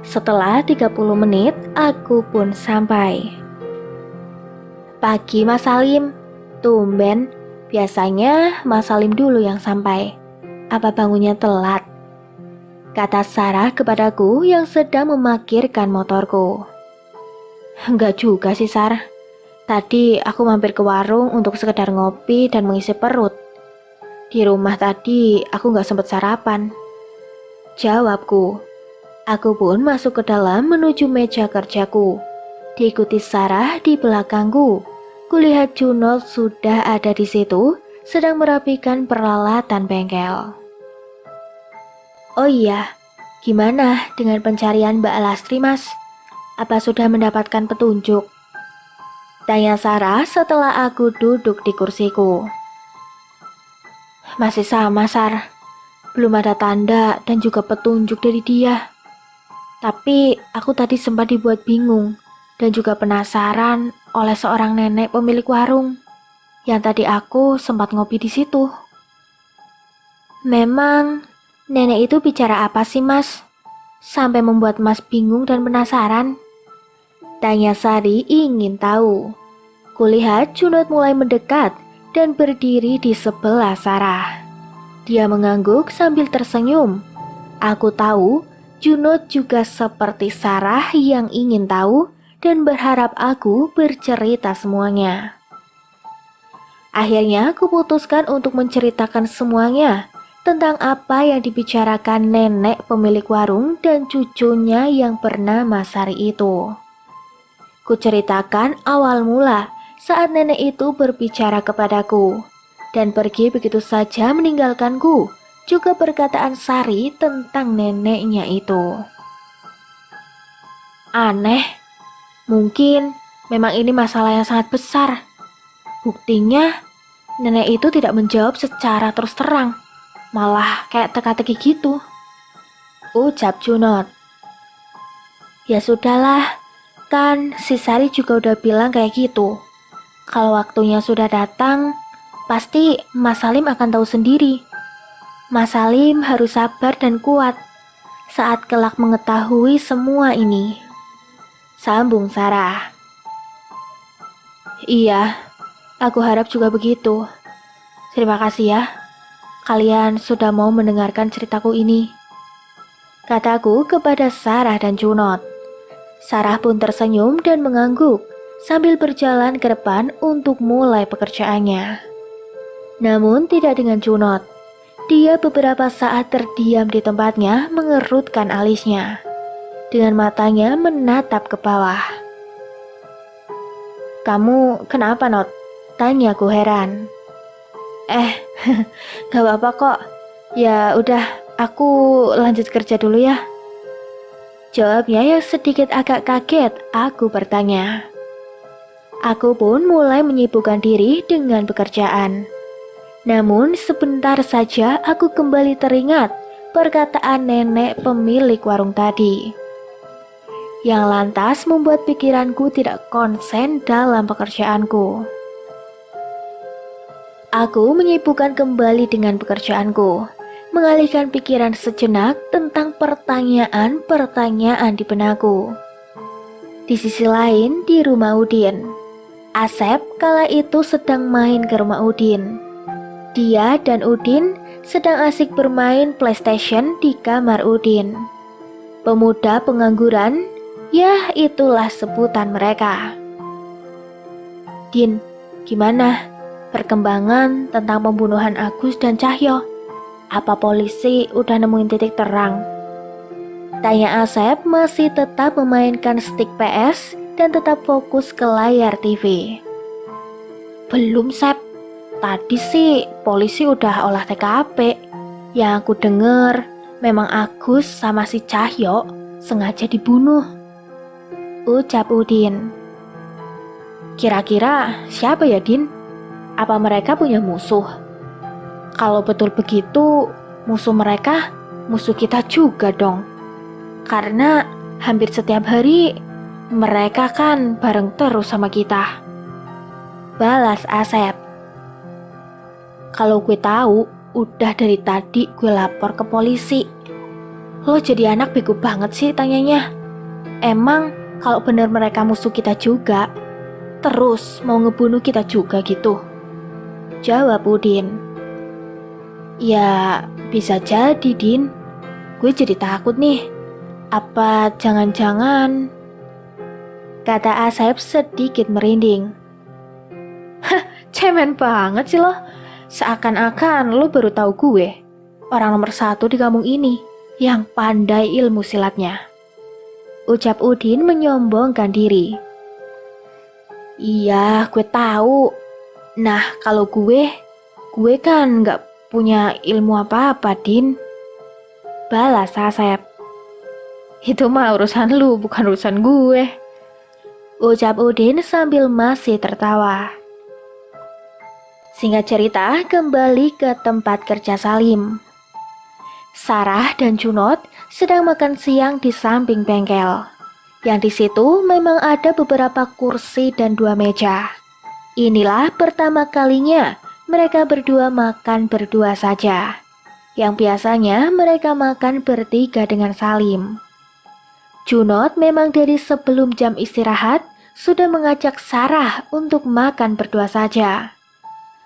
Setelah 30 menit, aku pun sampai. Pagi Mas Salim. Tumben, biasanya Mas Salim dulu yang sampai. Apa bangunnya telat? Kata Sarah kepadaku yang sedang memarkirkan motorku. Enggak juga sih Sarah. Tadi aku mampir ke warung untuk sekedar ngopi dan mengisi perut. Di rumah tadi aku nggak sempat sarapan. Jawabku. Aku pun masuk ke dalam menuju meja kerjaku. Diikuti Sarah di belakangku. Kulihat Junot sudah ada di situ, sedang merapikan peralatan bengkel. Oh iya, gimana dengan pencarian Mbak Lastri Mas? Apa sudah mendapatkan petunjuk? Tanya Sarah setelah aku duduk di kursiku. Masih sama Sar, belum ada tanda dan juga petunjuk dari dia. Tapi aku tadi sempat dibuat bingung dan juga penasaran oleh seorang nenek pemilik warung yang tadi aku sempat ngopi di situ. Memang nenek itu bicara apa sih Mas? Sampai membuat Mas bingung dan penasaran? Tanya Sari ingin tahu. Kulihat Junot mulai mendekat dan berdiri di sebelah Sarah. Dia mengangguk sambil tersenyum. Aku tahu Junot juga seperti Sarah yang ingin tahu dan berharap aku bercerita semuanya. Akhirnya aku putuskan untuk menceritakan semuanya tentang apa yang dibicarakan nenek pemilik warung dan cucunya yang bernama Sari itu. Kuceritakan awal mula saat nenek itu berbicara kepadaku dan pergi begitu saja meninggalkanku, juga perkataan Sari tentang neneknya itu. Aneh, mungkin memang ini masalah yang sangat besar. Buktinya, nenek itu tidak menjawab secara terus terang, malah kayak teka-teki gitu. Ucap Junot. Ya sudahlah, kan si Sari juga udah bilang kayak gitu. Kalau waktunya sudah datang, pasti Mas Salim akan tahu sendiri. Mas Salim harus sabar dan kuat saat kelak mengetahui semua ini. Sambung Sarah. Iya, aku harap juga begitu. Terima kasih ya, kalian sudah mau mendengarkan ceritaku ini. Kataku kepada Sarah dan Junot. Sarah pun tersenyum dan mengangguk sambil berjalan ke depan untuk mulai pekerjaannya. Namun tidak dengan Junot. Dia beberapa saat terdiam di tempatnya mengerutkan alisnya. Dengan matanya menatap ke bawah. Kamu kenapa Not? Tanyaku heran. Gak apa-apa kok. Ya udah, aku lanjut kerja dulu ya. Jawabnya yang sedikit agak kaget, aku bertanya. Aku pun mulai menyibukkan diri dengan pekerjaan. Namun sebentar saja aku kembali teringat perkataan nenek pemilik warung tadi. Yang lantas membuat pikiranku tidak konsen dalam pekerjaanku. Aku menyibukkan kembali dengan pekerjaanku, mengalihkan pikiran sejenak tentang pertanyaan-pertanyaan di benakku. Di sisi lain, di rumah Udin, Asep kala itu sedang main ke rumah Udin. Dia dan Udin sedang asik bermain PlayStation di kamar Udin. Pemuda pengangguran, ya itulah sebutan mereka. Din, gimana perkembangan tentang pembunuhan Agus dan Cahyo? Apa polisi udah nemuin titik terang? Tanya Asep masih tetap memainkan stick PS dan tetap fokus ke layar TV. Belum Sep, tadi sih polisi udah olah TKP. Yang aku denger memang Agus sama si Cahyo sengaja dibunuh. Ucap Udin. Kira-kira siapa ya Din? Apa mereka punya musuh? Kalau betul begitu, musuh mereka musuh kita juga dong. Karena hampir setiap hari mereka kan bareng terus sama kita. Balas Asep. Kalau gue tahu, udah dari tadi gue lapor ke polisi. Lo jadi anak bego banget sih tanyanya. Emang kalau bener mereka musuh kita juga, terus mau ngebunuh kita juga gitu? Jawab Udin. Ya, bisa jadi, Din. Gue jadi takut nih. Apa jangan-jangan... Kata Asep sedikit merinding. Cemen banget sih lo. Seakan-akan lo baru tahu gue, orang nomor 1 di kampung ini yang pandai ilmu silatnya. Ucap Udin menyombongkan diri. Iya, gue tahu. Nah, kalau gue kan nggak punya ilmu apa-apa, Din. Balas Asep. Itu mah urusan lu, bukan urusan gue. Ucap Udin sambil masih tertawa. Singkat cerita, kembali ke tempat kerja Salim. Sarah dan Junot sedang makan siang di samping bengkel. Yang di situ memang ada beberapa kursi dan 2 meja. Inilah pertama kalinya mereka berdua makan berdua saja. Yang biasanya mereka makan bertiga dengan Salim. Junot memang dari sebelum jam istirahat sudah mengajak Sarah untuk makan berdua saja.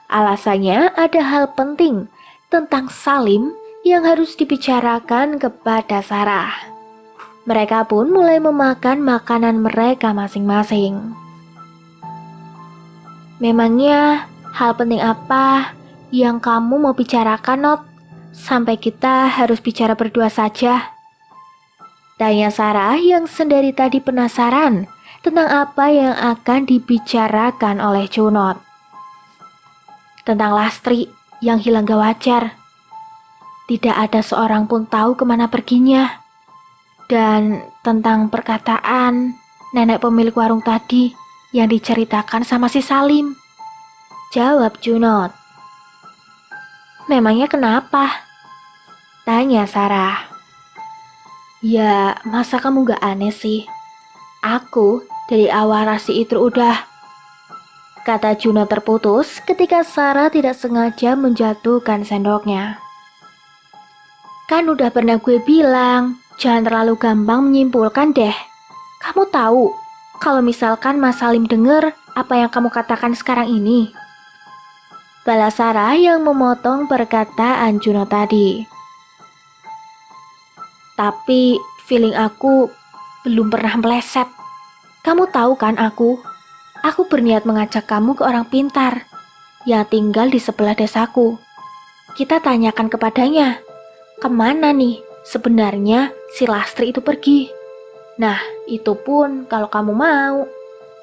Alasannya ada hal penting tentang Salim yang harus dibicarakan kepada Sarah. Mereka pun mulai memakan makanan mereka masing-masing. Memangnya hal penting apa yang kamu mau bicarakan, Not? Sampai kita harus bicara berdua saja. Tanya Sarah yang sendiri tadi penasaran tentang apa yang akan dibicarakan oleh Junot. Tentang Lastri yang hilang gak wajar. Tidak ada seorang pun tahu kemana perginya. Dan tentang perkataan nenek pemilik warung tadi yang diceritakan sama si Salim. Jawab Junot. Memangnya kenapa? Tanya Sarah. Ya, masa kamu gak aneh sih? Aku dari awal rasi itu udah... Kata Junot terputus ketika Sarah tidak sengaja menjatuhkan sendoknya. Kan udah pernah gue bilang, jangan terlalu gampang menyimpulkan deh. Kamu tahu, kalau misalkan Mas Salim denger apa yang kamu katakan sekarang ini. Balas Sarah yang memotong perkataan Junot tadi. Tapi feeling aku belum pernah meleset. Kamu tahu kan aku berniat mengajak kamu ke orang pintar yang tinggal di sebelah desaku. Kita tanyakan kepadanya, kemana nih sebenarnya si Lastri itu pergi. Nah, itu pun kalau kamu mau.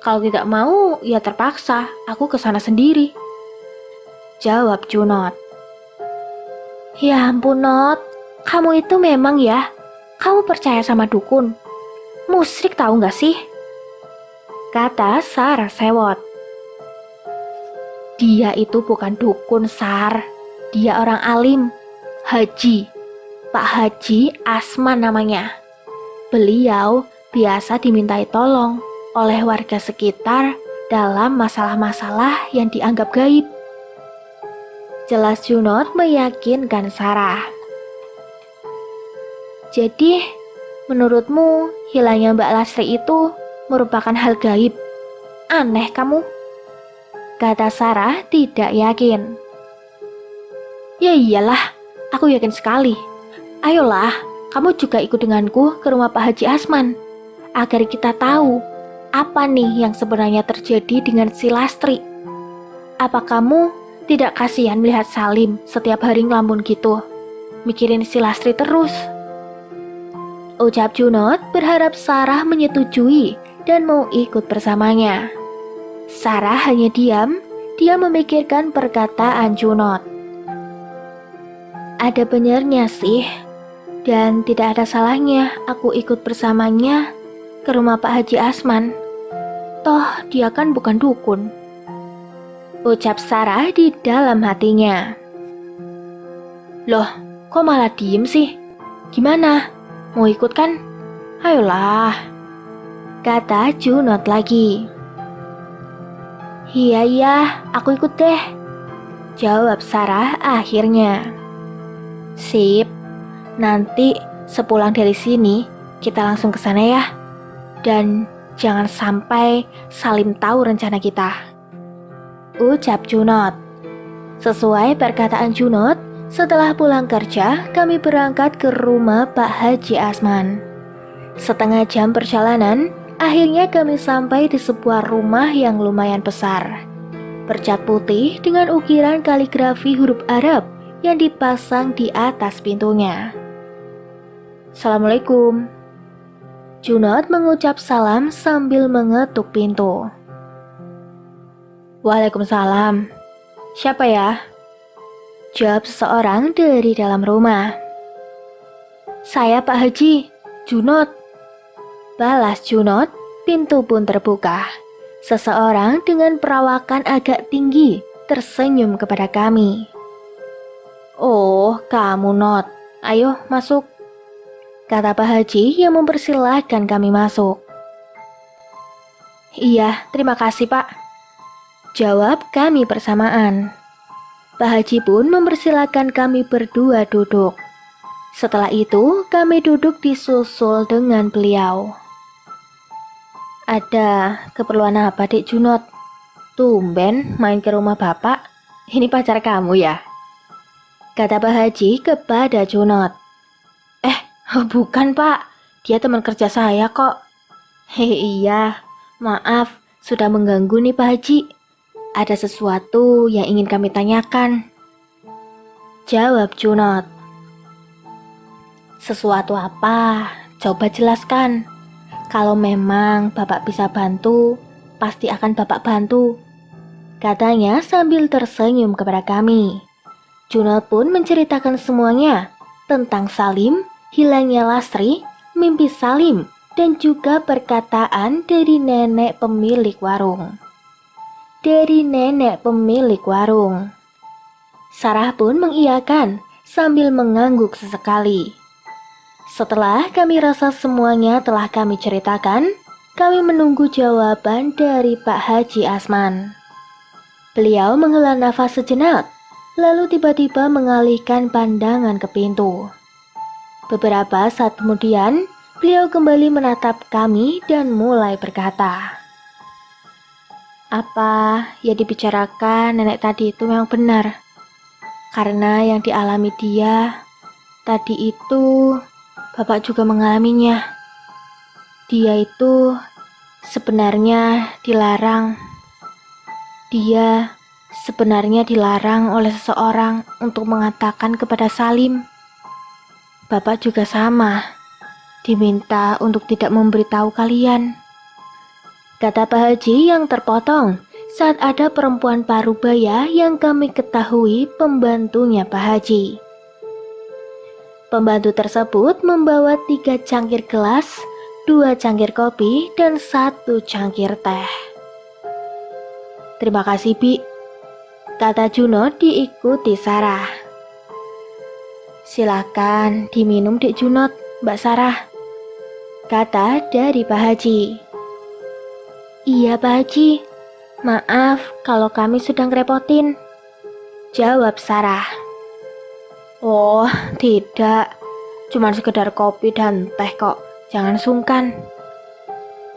Kalau tidak mau, ya terpaksa aku ke sana sendiri. Jawab Junot. Ya ampun, Not. Kamu itu memang ya, kamu percaya sama dukun. Musyrik tahu gak sih? Kata Sarah sewot. Dia itu bukan dukun, Sar. Dia orang alim. Haji. Pak Haji Asman namanya. Beliau biasa dimintai tolong oleh warga sekitar dalam masalah-masalah yang dianggap gaib. Jelas Junot meyakinkan Sarah. Jadi, menurutmu hilangnya Mbak Lastri itu merupakan hal gaib? Aneh kamu. Kata Sarah tidak yakin. Ya iyalah, aku yakin sekali. Ayolah, kamu juga ikut denganku ke rumah Pak Haji Asman, agar kita tahu apa nih yang sebenarnya terjadi dengan si Lastri. Apa kamu tidak kasihan melihat Salim setiap hari ngelamun gitu, mikirin si Lastri terus? Ucap Junot berharap Sarah menyetujui dan mau ikut bersamanya. Sarah hanya diam, dia memikirkan perkataan Junot. Ada benarnya sih, dan tidak ada salahnya aku ikut bersamanya ke rumah Pak Haji Asman. Toh dia kan bukan dukun. Ucap Sarah di dalam hatinya. Loh, kok malah diem sih? Gimana? Mau ikut kan? Ayolah. Kata Junot lagi. Iya, aku ikut deh. Jawab Sarah akhirnya. Sip, nanti sepulang dari sini kita langsung ke sana ya. Dan Jangan sampai Salim tahu rencana kita, ucap Junot. Sesuai perkataan Junot, setelah pulang kerja, kami berangkat ke rumah Pak Haji Asman. Setengah jam perjalanan, akhirnya kami sampai di sebuah rumah yang lumayan besar. Bercat putih dengan ukiran kaligrafi huruf Arab yang dipasang di atas pintunya. Assalamualaikum. Junot mengucap salam sambil mengetuk pintu. Waalaikumsalam. Siapa ya? Jawab seseorang dari dalam rumah. Saya Pak Haji, Junot. Balas Junot, pintu pun terbuka. Seseorang dengan perawakan agak tinggi tersenyum kepada kami. Oh, kamu Not. Ayo masuk, kata Pak Haji yang mempersilahkan kami masuk. Iya, terima kasih Pak, jawab kami bersamaan. Pak Haji pun mempersilahkan kami berdua duduk. Setelah itu kami duduk disusul dengan beliau. Ada keperluan apa Dek Junot? Tumben main ke rumah Bapak. Ini pacar kamu ya? Kata Pak Haji kepada Junot. Bukan Pak, dia teman kerja saya kok. Iya, maaf sudah mengganggu nih Pak Haji. Ada sesuatu yang ingin kami tanyakan, jawab Junot. Sesuatu apa? Coba jelaskan. Kalau memang Bapak bisa bantu, pasti akan Bapak bantu, katanya sambil tersenyum kepada kami. Junot pun menceritakan semuanya tentang Salim, hilangnya Lastri, mimpi Salim, dan juga perkataan dari nenek pemilik warung. Sarah pun mengiyakan sambil mengangguk sesekali. Setelah kami rasa semuanya telah kami ceritakan, kami menunggu jawaban dari Pak Haji Asman. Beliau menghela nafas sejenak, lalu tiba-tiba mengalihkan pandangan ke pintu. Beberapa saat kemudian, beliau kembali menatap kami dan mulai berkata, apa yang dibicarakan nenek tadi itu memang benar. Karena yang dialami dia tadi itu, Bapak juga mengalaminya. Dia itu sebenarnya dilarang. Dia sebenarnya dilarang oleh seseorang untuk mengatakan kepada Salim. Bapak juga sama, diminta untuk tidak memberitahu kalian, kata Pak Haji yang terpotong saat ada perempuan parubaya yang kami ketahui pembantunya Pak Haji. Pembantu tersebut membawa 3 cangkir gelas, 2 cangkir kopi, dan 1 cangkir teh. Terima kasih Bi, kata Junot diikuti Sarah. Silakan diminum Dek Junot, Mbak Sarah, kata dari Pak Haji. Iya Pak Haji, maaf kalau kami sudah ngerepotin, jawab Sarah. Oh tidak, cuma sekedar kopi dan teh kok, jangan sungkan,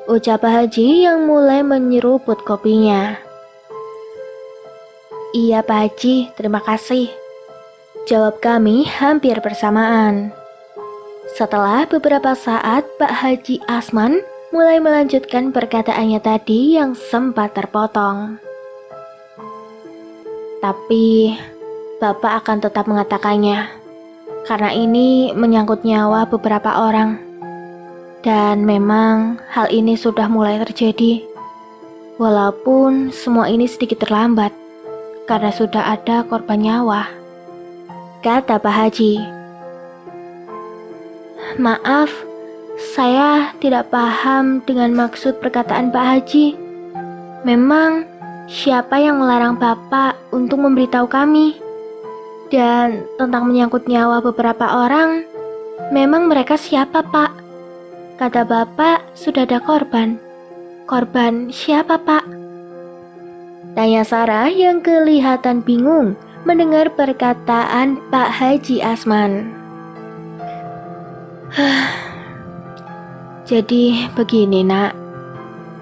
ucap Pak Haji yang mulai menyeruput kopinya. Iya Pak Haji, terima kasih, jawab kami hampir bersamaan. Setelah beberapa saat, Pak Haji Asman mulai melanjutkan perkataannya tadi yang sempat terpotong. Tapi Bapak akan tetap mengatakannya, karena ini menyangkut nyawa beberapa orang. Dan memang hal ini sudah mulai terjadi. Walaupun semua ini sedikit terlambat, karena sudah ada korban nyawa, kata Pak Haji. Maaf, saya tidak paham dengan maksud perkataan Pak Haji. Memang siapa yang melarang Bapak untuk memberitahu kami? Dan tentang menyangkut nyawa beberapa orang, memang mereka siapa Pak? Kata Bapak sudah ada korban. Korban siapa Pak? Tanya Sarah yang kelihatan bingung mendengar perkataan Pak Haji Asman. Jadi begini Nak,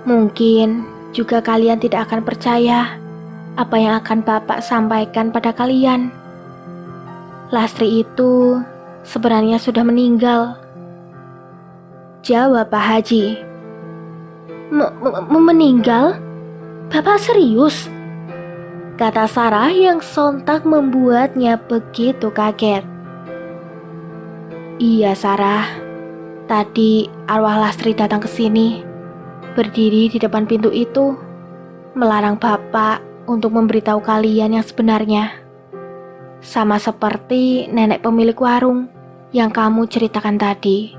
Mungkin juga kalian tidak akan percaya apa yang akan Bapak sampaikan pada kalian. Lastri itu sebenarnya sudah meninggal, jawab Pak Haji. Meninggal? Bapak serius? Kata Sarah yang sontak membuatnya begitu kaget. Iya Sarah, tadi arwah Lastri datang ke sini, berdiri di depan pintu itu, melarang Bapak untuk memberitahu kalian yang sebenarnya. Sama seperti nenek pemilik warung yang kamu ceritakan tadi.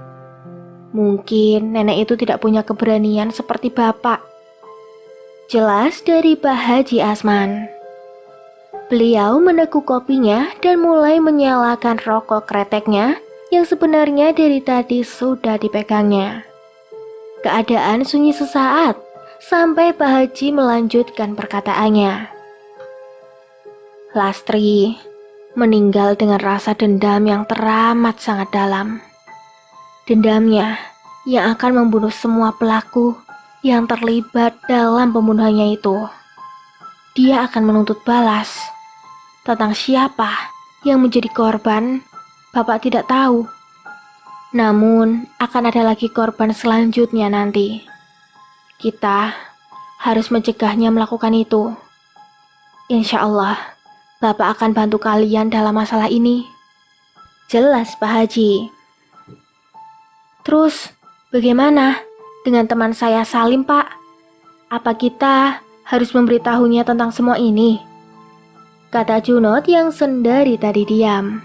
Mungkin nenek itu tidak punya keberanian seperti Bapak. Jelas dari Pak Haji Asman. Beliau meneguk kopinya dan mulai menyalakan rokok kreteknya yang sebenarnya dari tadi sudah dipegangnya. Keadaan sunyi sesaat sampai Pak Haji melanjutkan perkataannya. Lastri meninggal dengan rasa dendam yang teramat sangat dalam. Dendamnya yang akan membunuh semua pelaku yang terlibat dalam pembunuhannya itu. Dia akan menuntut balas. Tentang siapa yang menjadi korban, Bapak tidak tahu. Namun, akan ada lagi korban selanjutnya nanti. Kita harus mencegahnya melakukan itu. Insya Allah, Bapak akan bantu kalian dalam masalah ini. Jelas, Pak Haji. Terus, bagaimana dengan teman saya Salim, Pak? Apa kita harus memberitahunya tentang semua ini? Kata Junot yang sendiri tadi diam.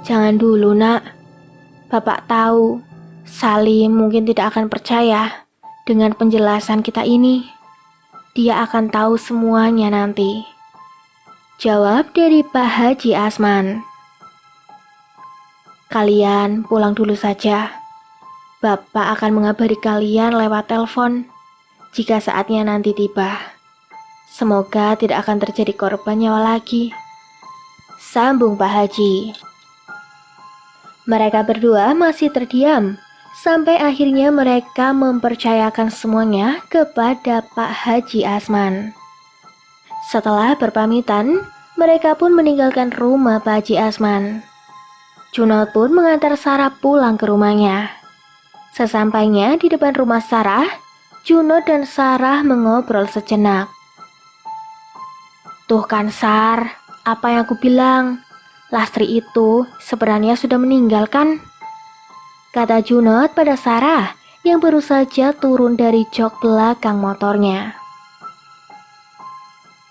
Jangan dulu nak, Bapak tahu Salim mungkin tidak akan percaya dengan penjelasan kita ini. Dia akan tahu semuanya nanti. Jawab dari Pak Haji Asman. Kalian pulang dulu saja. Bapak akan mengabari kalian lewat telepon jika saatnya nanti tiba. Semoga tidak akan terjadi korban nyawa lagi. Sambung Pak Haji. Mereka berdua masih terdiam sampai akhirnya mereka mempercayakan semuanya kepada Pak Haji Asman. Setelah berpamitan, mereka pun meninggalkan rumah Pak Haji Asman. Junot pun mengantar Sarah pulang ke rumahnya. Sesampainya di depan rumah Sarah, Junot dan Sarah mengobrol sejenak. Tuh kan Sar, apa yang aku bilang? Lastri itu sebenarnya sudah meninggal kan? Kata Junot pada Sarah yang baru saja turun dari jok belakang motornya.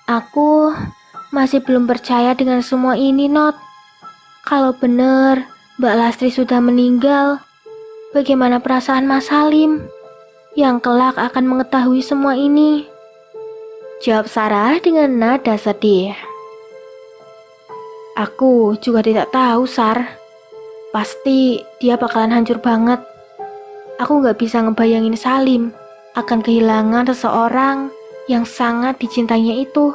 Aku masih belum percaya dengan semua ini, Not. Kalau benar Mbak Lastri sudah meninggal, bagaimana perasaan Mas Salim yang kelak akan mengetahui semua ini? Jawab Sarah dengan nada sedih. Aku juga tidak tahu, Sar. Pasti dia bakalan hancur banget. Aku gak bisa ngebayangin Salim akan kehilangan seseorang yang sangat dicintainya itu.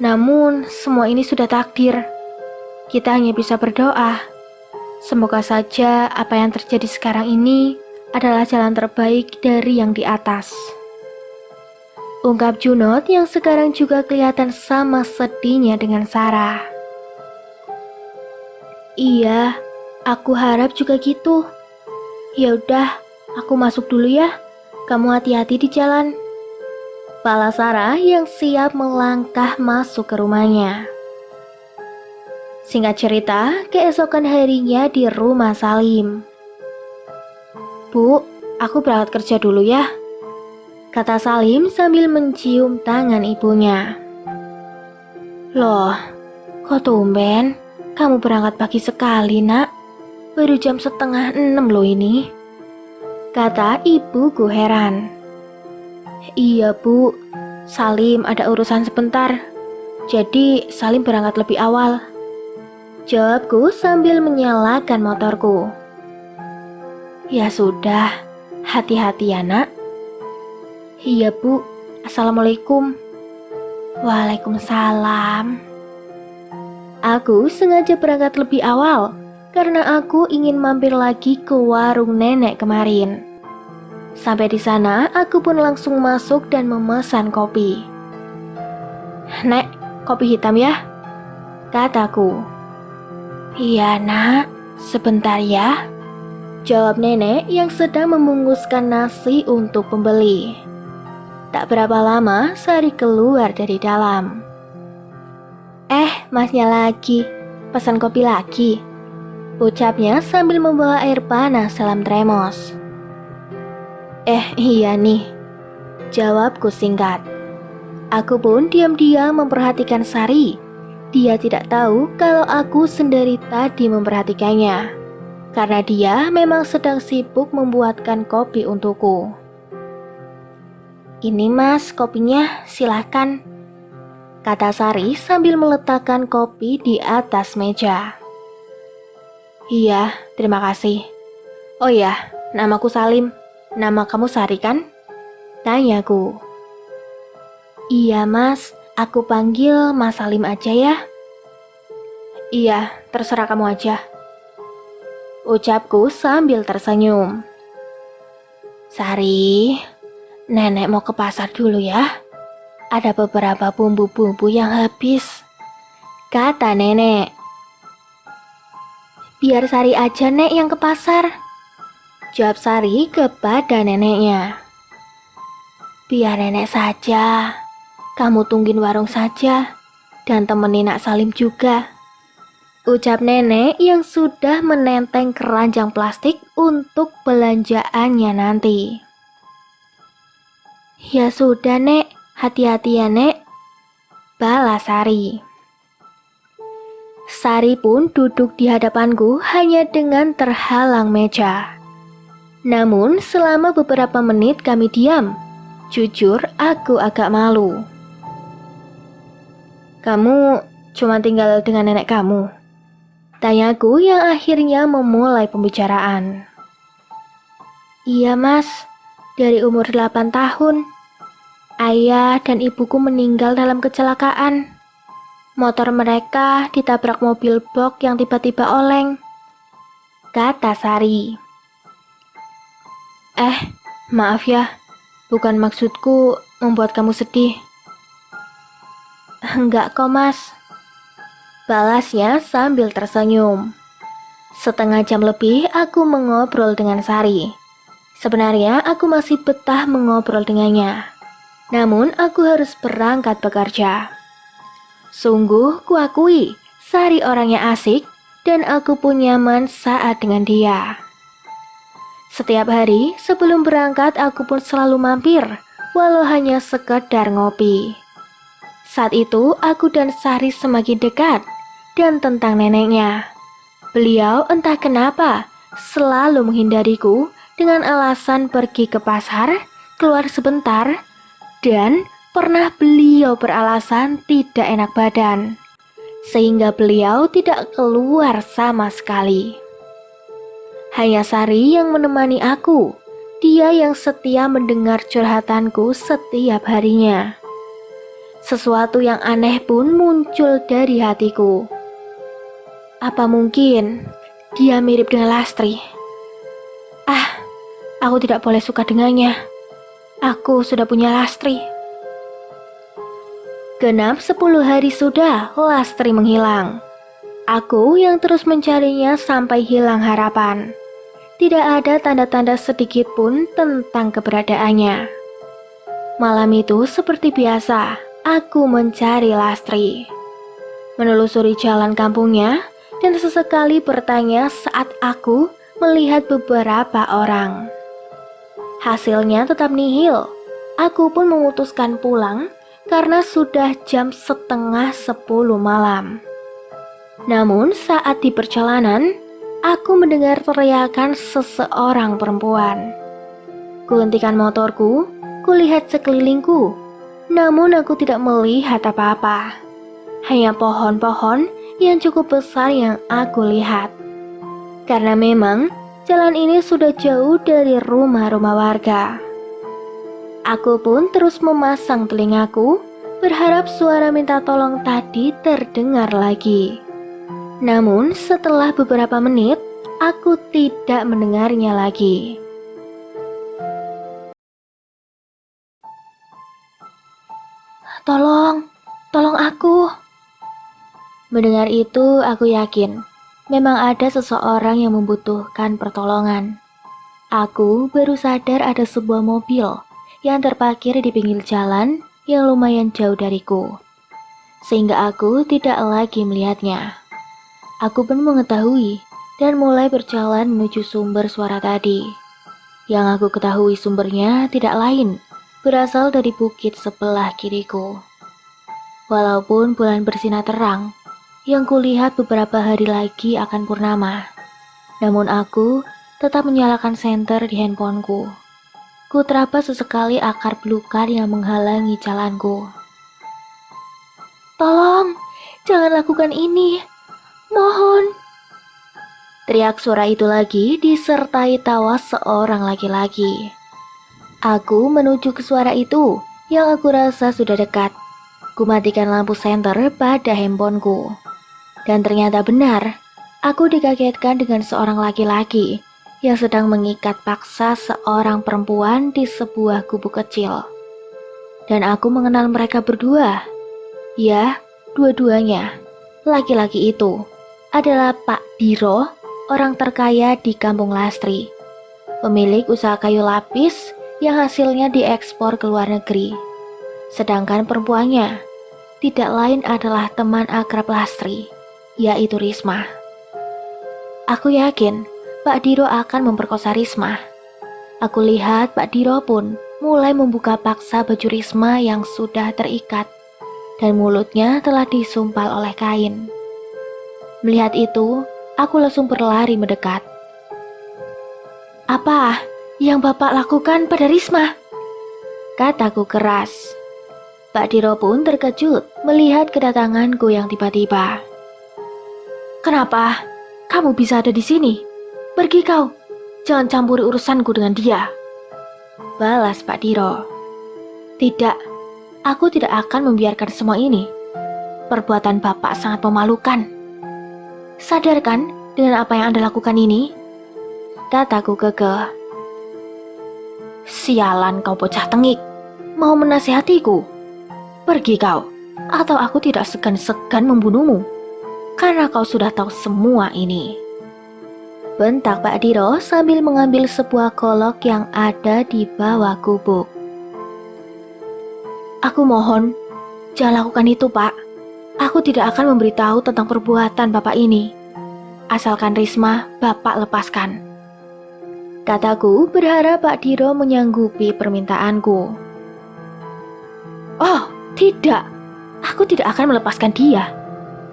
Namun, semua ini sudah takdir. Kita hanya bisa berdoa. Semoga saja apa yang terjadi sekarang ini adalah jalan terbaik dari yang di atas. Ungkap Junot yang sekarang juga kelihatan sama sedihnya dengan Sarah. Iya, aku harap juga gitu. Ya udah, aku masuk dulu ya. Kamu hati-hati di jalan. Kepala Sarah yang siap melangkah masuk ke rumahnya. Singkat cerita, keesokan harinya di rumah Salim. Bu, aku berangkat kerja dulu ya. Kata Salim sambil mencium tangan ibunya. Loh, kok tumben? Kamu berangkat pagi sekali, nak. Baru jam 5:30 loh ini. Kata ibuku heran. Iya bu, Salim ada urusan sebentar. Jadi Salim berangkat lebih awal. Jawabku sambil menyalakan motorku. Ya sudah, hati-hati ya nak. Iya bu, assalamualaikum. Waalaikumsalam. Aku sengaja berangkat lebih awal karena aku ingin mampir lagi ke warung nenek kemarin. Sampai di sana, aku pun langsung masuk dan memesan kopi. "Nek, kopi hitam ya?" kataku. "Iya nak, sebentar ya," jawab nenek yang sedang membungkuskan nasi untuk pembeli. Tak berapa lama, Sari keluar dari dalam. Masnya lagi, pesan kopi lagi," ucapnya sambil membawa air panas dalam termos. Iya nih," jawabku singkat. Aku pun diam-diam memperhatikan Sari. Dia tidak tahu kalau aku sendiri tadi memperhatikannya, karena dia memang sedang sibuk membuatkan kopi untukku. "Ini mas, kopinya silahkan," kata Sari sambil meletakkan kopi di atas meja. "Iya, terima kasih. Oh ya, namaku Salim. Nama kamu Sari kan?" tanyaku. "Iya mas, aku panggil Mas Salim aja ya." "Iya, terserah kamu aja," ucapku sambil tersenyum. "Sari, nenek mau ke pasar dulu ya. Ada beberapa bumbu-bumbu yang habis," kata nenek. "Biar Sari aja nek yang ke pasar," jawab Sari kepada neneknya. "Biar nenek saja. Kamu tungguin warung saja dan temenin Nak Salim juga," ucap nenek yang sudah menenteng keranjang plastik untuk belanjaannya nanti. "Ya sudah nek, hati-hati ya nek," balas Sari. Sari pun duduk di hadapanku hanya dengan terhalang meja. Namun selama beberapa menit kami diam. Jujur aku agak malu. "Kamu cuma tinggal dengan nenek kamu?" tanyaku yang akhirnya memulai pembicaraan. "Iya mas, dari umur 8 tahun. Ayah dan ibuku meninggal dalam kecelakaan. Motor mereka ditabrak mobil box yang tiba-tiba oleng," kata Sari. Maaf ya, bukan maksudku membuat kamu sedih." "Enggak kok mas," balasnya sambil tersenyum. Setengah jam lebih aku mengobrol dengan Sari. Sebenarnya aku masih betah mengobrol dengannya. Namun aku harus berangkat bekerja. Sungguh kuakui, Sari orangnya asik dan aku pun nyaman saat dengan dia. Setiap hari sebelum berangkat aku pun selalu mampir, walau hanya sekedar ngopi. Saat itu aku dan Sari semakin dekat. Dan tentang neneknya, beliau entah kenapa selalu menghindariku dengan alasan pergi ke pasar, keluar sebentar, dan pernah beliau beralasan tidak enak badan, sehingga beliau tidak keluar sama sekali. Hanya Sari yang menemani aku. Dia yang setia mendengar curhatanku setiap harinya. Sesuatu yang aneh pun muncul dari hatiku. Apa mungkin dia mirip dengan Lastri? Aku tidak boleh suka dengannya. Aku sudah punya Lastri. Genap 10 hari sudah Lastri menghilang. Aku yang terus mencarinya sampai hilang harapan. Tidak ada tanda-tanda sedikit pun tentang keberadaannya. Malam itu seperti biasa, aku mencari Lastri. Menelusuri jalan kampungnya dan sesekali bertanya saat aku melihat beberapa orang. Hasilnya tetap nihil. Aku pun memutuskan pulang karena sudah jam setengah 10 malam. Namun saat di perjalanan, aku mendengar teriakan seseorang perempuan. Kuhentikan motorku, kulihat sekelilingku, namun aku tidak melihat apa-apa. Hanya pohon-pohon yang cukup besar yang aku lihat. Karena memang jalan ini sudah jauh dari rumah-rumah warga. Aku pun terus memasang telingaku, berharap suara minta tolong tadi terdengar lagi. Namun setelah beberapa menit, aku tidak mendengarnya lagi. Tolong aku." Mendengar itu, aku yakin memang ada seseorang yang membutuhkan pertolongan. Aku baru sadar ada sebuah mobil yang terparkir di pinggir jalan yang lumayan jauh dariku, sehingga aku tidak lagi melihatnya. Aku pun mengetahui dan mulai berjalan menuju sumber suara tadi. Yang aku ketahui sumbernya tidak lain berasal dari bukit sebelah kiriku. Walaupun bulan bersinar terang, yang kulihat beberapa hari lagi akan purnama, namun aku tetap menyalakan senter di handphoneku. Ku teraba sesekali akar belukar yang menghalangi jalanku. "Tolong, jangan lakukan ini. Mohon." Teriak suara itu lagi disertai tawa seorang laki-laki. Aku menuju ke suara itu yang aku rasa sudah dekat. Ku matikan lampu senter pada handphoneku. Dan ternyata benar, aku dikagetkan dengan seorang laki-laki yang sedang mengikat paksa seorang perempuan di sebuah gubuk kecil. Dan aku mengenal mereka berdua. Ya, dua-duanya. Laki-laki itu adalah Pak Diro, orang terkaya di Kampung Lastri, pemilik usaha kayu lapis yang hasilnya diekspor ke luar negeri. Sedangkan perempuannya tidak lain adalah teman akrab Lastri, yaitu Risma. Aku yakin Pak Diro akan memperkosa Risma. Aku lihat Pak Diro pun mulai membuka paksa baju Risma yang sudah terikat, dan mulutnya telah disumpal oleh kain. Melihat itu, aku langsung berlari mendekat. "Apa yang Bapak lakukan pada Risma?" kataku keras. Pak Diro pun terkejut melihat kedatanganku yang tiba-tiba. "Kenapa kamu bisa ada di sini? Pergi kau, jangan campuri urusanku dengan dia," balas Pak Diro. "Tidak, aku tidak akan membiarkan semua ini. Perbuatan Bapak sangat memalukan. Sadarkan dengan apa yang Anda lakukan ini?" kataku kekeh. "Sialan kau bocah tengik, mau menasihatiku? Pergi kau, atau aku tidak segan-segan membunuhmu, karena kau sudah tahu semua ini," bentak Pak Diro sambil mengambil sebuah golok yang ada di bawah gubuk. "Aku mohon, jangan lakukan itu, Pak. Aku tidak akan memberitahu tentang perbuatan Bapak ini. Asalkan Risma Bapak lepaskan," kataku berharap Pak Diro menyanggupi permintaanku. "Oh, tidak. Aku tidak akan melepaskan dia.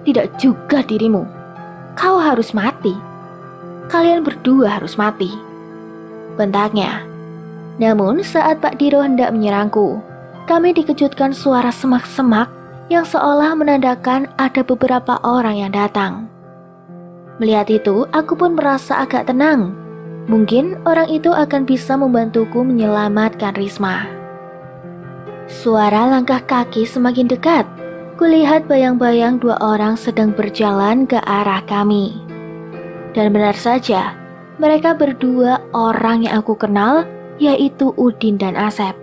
Tidak juga dirimu. Kau harus mati. Kalian berdua harus mati," bentaknya. Namun saat Pak Diro hendak menyerangku, kami dikejutkan suara semak-semak yang seolah menandakan ada beberapa orang yang datang. Melihat itu, aku pun merasa agak tenang. Mungkin orang itu akan bisa membantuku menyelamatkan Risma. Suara langkah kaki semakin dekat. Kulihat bayang-bayang dua orang sedang berjalan ke arah kami. Dan benar saja, mereka berdua orang yang aku kenal, yaitu Udin dan Asep.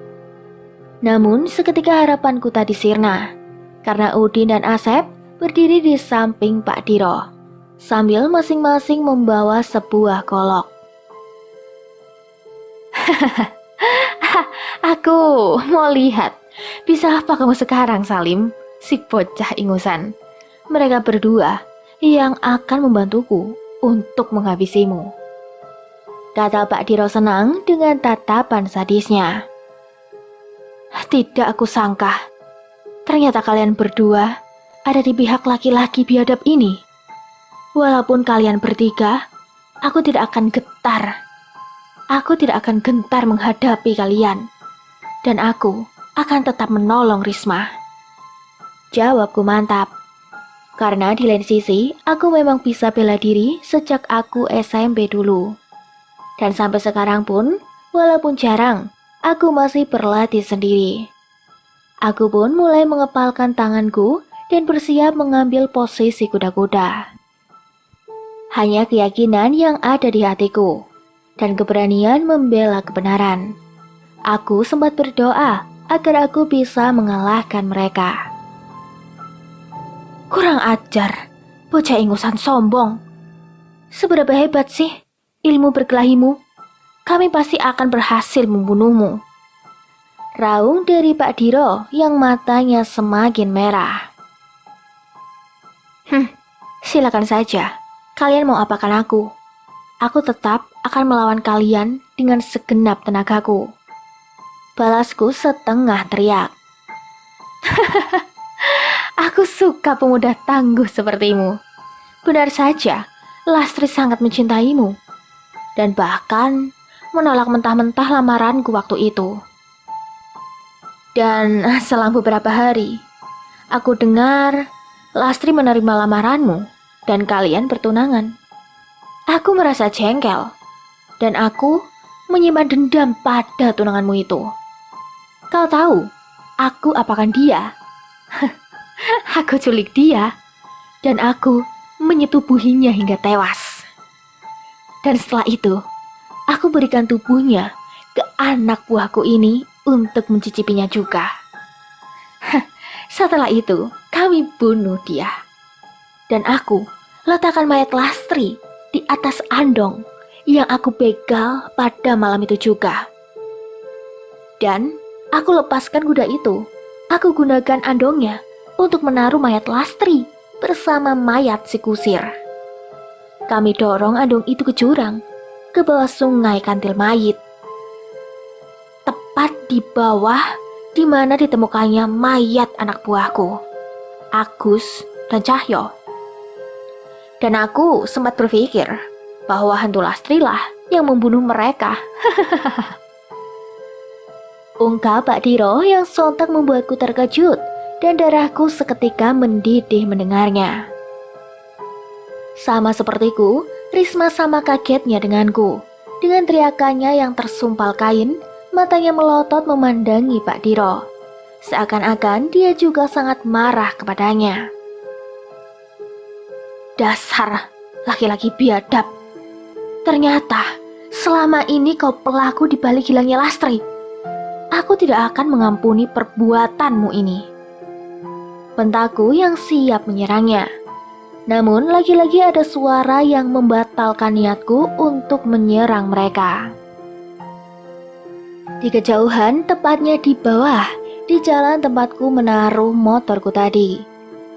Namun seketika harapanku tadi sirna, karena Udin dan Asep berdiri di samping Pak Diro, sambil masing-masing membawa sebuah golok. "Aku mau lihat, bisa apa kamu sekarang, Salim, si bocah ingusan. Mereka berdua yang akan membantuku untuk menghabisimu," kata Pak Diro senang dengan tatapan sadisnya. "Tidak aku sangka, ternyata kalian berdua ada di pihak laki-laki biadab ini. Walaupun kalian bertiga, aku tidak akan getar. Aku tidak akan gentar menghadapi kalian. Dan aku akan tetap menolong Risma," jawabku mantap. Karena di lain sisi, aku memang bisa bela diri sejak aku SMP dulu. Dan sampai sekarang pun, walaupun jarang, aku masih berlatih sendiri. Aku pun mulai mengepalkan tanganku dan bersiap mengambil posisi kuda-kuda. Hanya keyakinan yang ada di hatiku, dan keberanian membela kebenaran. Aku sempat berdoa agar aku bisa mengalahkan mereka. Kurang ajar, bocah ingusan sombong. Seberapa hebat sih ilmu berkelahimu? Kami pasti akan berhasil membunuhmu. Raung dari Pak Diro yang matanya semakin merah. Silakan saja. Kalian mau apakan aku? Aku tetap akan melawan kalian dengan segenap tenagaku. Balasku setengah teriak. Aku suka pemuda tangguh sepertimu. Benar saja, Lastri sangat mencintaimu. Dan bahkan menolak mentah-mentah lamaranku waktu itu. Dan selang beberapa hari, aku dengar Lastri menerima lamaranmu dan kalian bertunangan. Aku merasa jengkel, dan aku menyimpan dendam pada tunanganmu itu. Kau tahu, aku apakan dia? Aku culik dia, dan aku menyetubuhinya hingga tewas. Dan setelah itu, aku berikan tubuhnya ke anak buahku ini untuk mencicipinya juga. Setelah itu, kami bunuh dia. Dan aku letakkan mayat Lastri di atas andong yang aku begal pada malam itu juga. Dan aku lepaskan kuda itu. Aku gunakan andongnya untuk menaruh mayat Lastri bersama mayat si kusir. Kami dorong andong itu ke jurang, ke bawah sungai Kantil Mayit. Tepat di bawah di mana ditemukannya mayat anak buahku, Agus dan Cahyo. Dan aku sempat berpikir bahwa hantu Lastri lah yang membunuh mereka. Ungkap Pak Diro yang sontak membuatku terkejut dan darahku seketika mendidih mendengarnya. Sama sepertiku, Risma sama kagetnya denganku. Dengan teriakannya yang tersumpal kain, matanya melotot memandangi Pak Diro. Seakan-akan dia juga sangat marah kepadanya. Dasar laki-laki biadab. Ternyata selama ini kau pelaku di balik hilangnya Lastri. Aku tidak akan mengampuni perbuatanmu ini. Bentakku yang siap menyerangnya. Namun lagi-lagi ada suara yang membatalkan niatku untuk menyerang mereka. Di kejauhan, tepatnya di bawah, di jalan tempatku menaruh motorku tadi,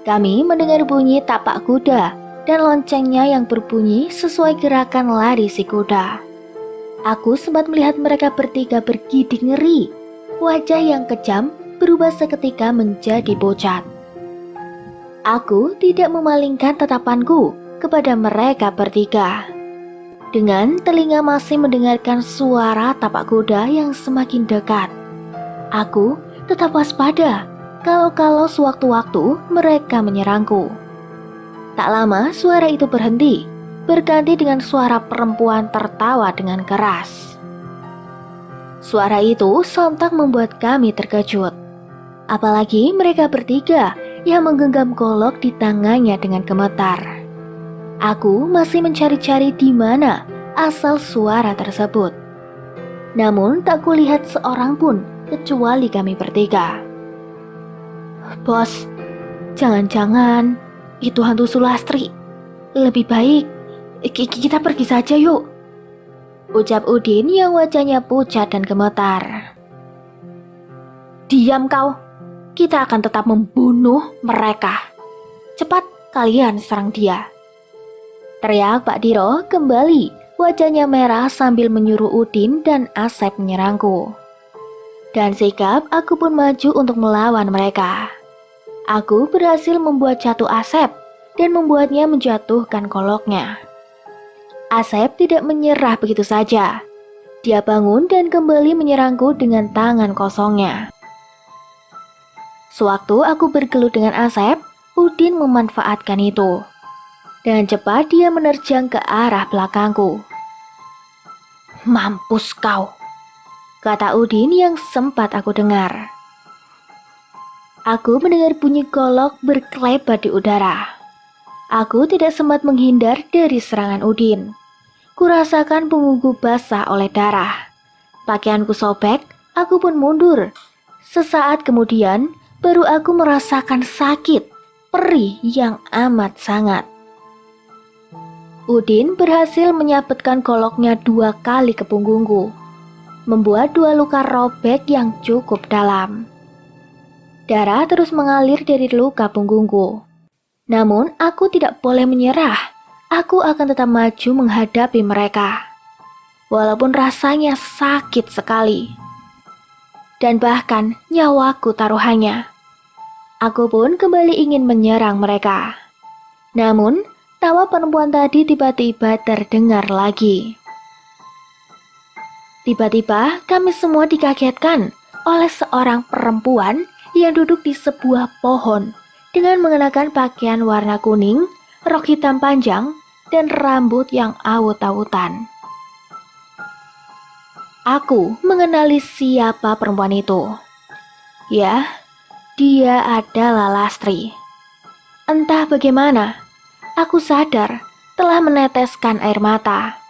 kami mendengar bunyi tapak kuda dan loncengnya yang berbunyi sesuai gerakan lari si kuda. Aku sempat melihat mereka bertiga bergidik ngeri. Wajah yang kejam berubah seketika menjadi pucat. Aku tidak memalingkan tatapanku kepada mereka bertiga. Dengan telinga masih mendengarkan suara tapak kuda yang semakin dekat, aku tetap waspada kalau sewaktu-waktu mereka menyerangku. Tak lama suara itu berhenti, berganti dengan suara perempuan tertawa dengan keras. Suara itu sontak membuat kami terkejut. Apalagi mereka bertiga yang menggenggam golok di tangannya dengan gemetar. Aku masih mencari-cari di mana asal suara tersebut. Namun tak kulihat seorang pun kecuali kami bertiga. Bos, jangan-jangan itu hantu Sulastri. Lebih baik kita pergi saja yuk, ucap Udin yang wajahnya pucat dan gemetar. Diam kau. Kita akan tetap membunuh mereka. Cepat kalian serang dia, teriak Pak Diro kembali, wajahnya merah sambil menyuruh Udin dan Asep menyerangku. Dan sikap aku pun maju untuk melawan mereka. Aku berhasil membuat jatuh Asep dan membuatnya menjatuhkan goloknya. Asep tidak menyerah begitu saja. Dia bangun dan kembali menyerangku dengan tangan kosongnya. Sewaktu aku bergelut dengan Asep, Udin memanfaatkan itu. Dengan cepat dia menerjang ke arah belakangku. Mampus kau, kata Udin yang sempat aku dengar. Aku mendengar bunyi golok berkelebat di udara. Aku tidak sempat menghindar dari serangan Udin. Kurasakan punggungku basah oleh darah. Pakaianku sobek, aku pun mundur. Sesaat kemudian, baru aku merasakan sakit, perih yang amat sangat. Udin berhasil menyabetkan goloknya 2 kali ke punggungku, membuat 2 luka robek yang cukup dalam. Darah terus mengalir dari luka punggungku. Namun aku tidak boleh menyerah. Aku akan tetap maju menghadapi mereka. Walaupun rasanya sakit sekali. Dan bahkan nyawaku taruhannya. Aku pun kembali ingin menyerang mereka. Namun, tawa perempuan tadi tiba-tiba terdengar lagi. Tiba-tiba kami semua dikagetkan oleh seorang perempuan yang duduk di sebuah pohon dengan mengenakan pakaian warna kuning, rok hitam panjang, dan rambut yang awut-awutan. Aku mengenali siapa perempuan itu. Ya, dia adalah Lastri. Entah bagaimana, aku sadar telah meneteskan air mata.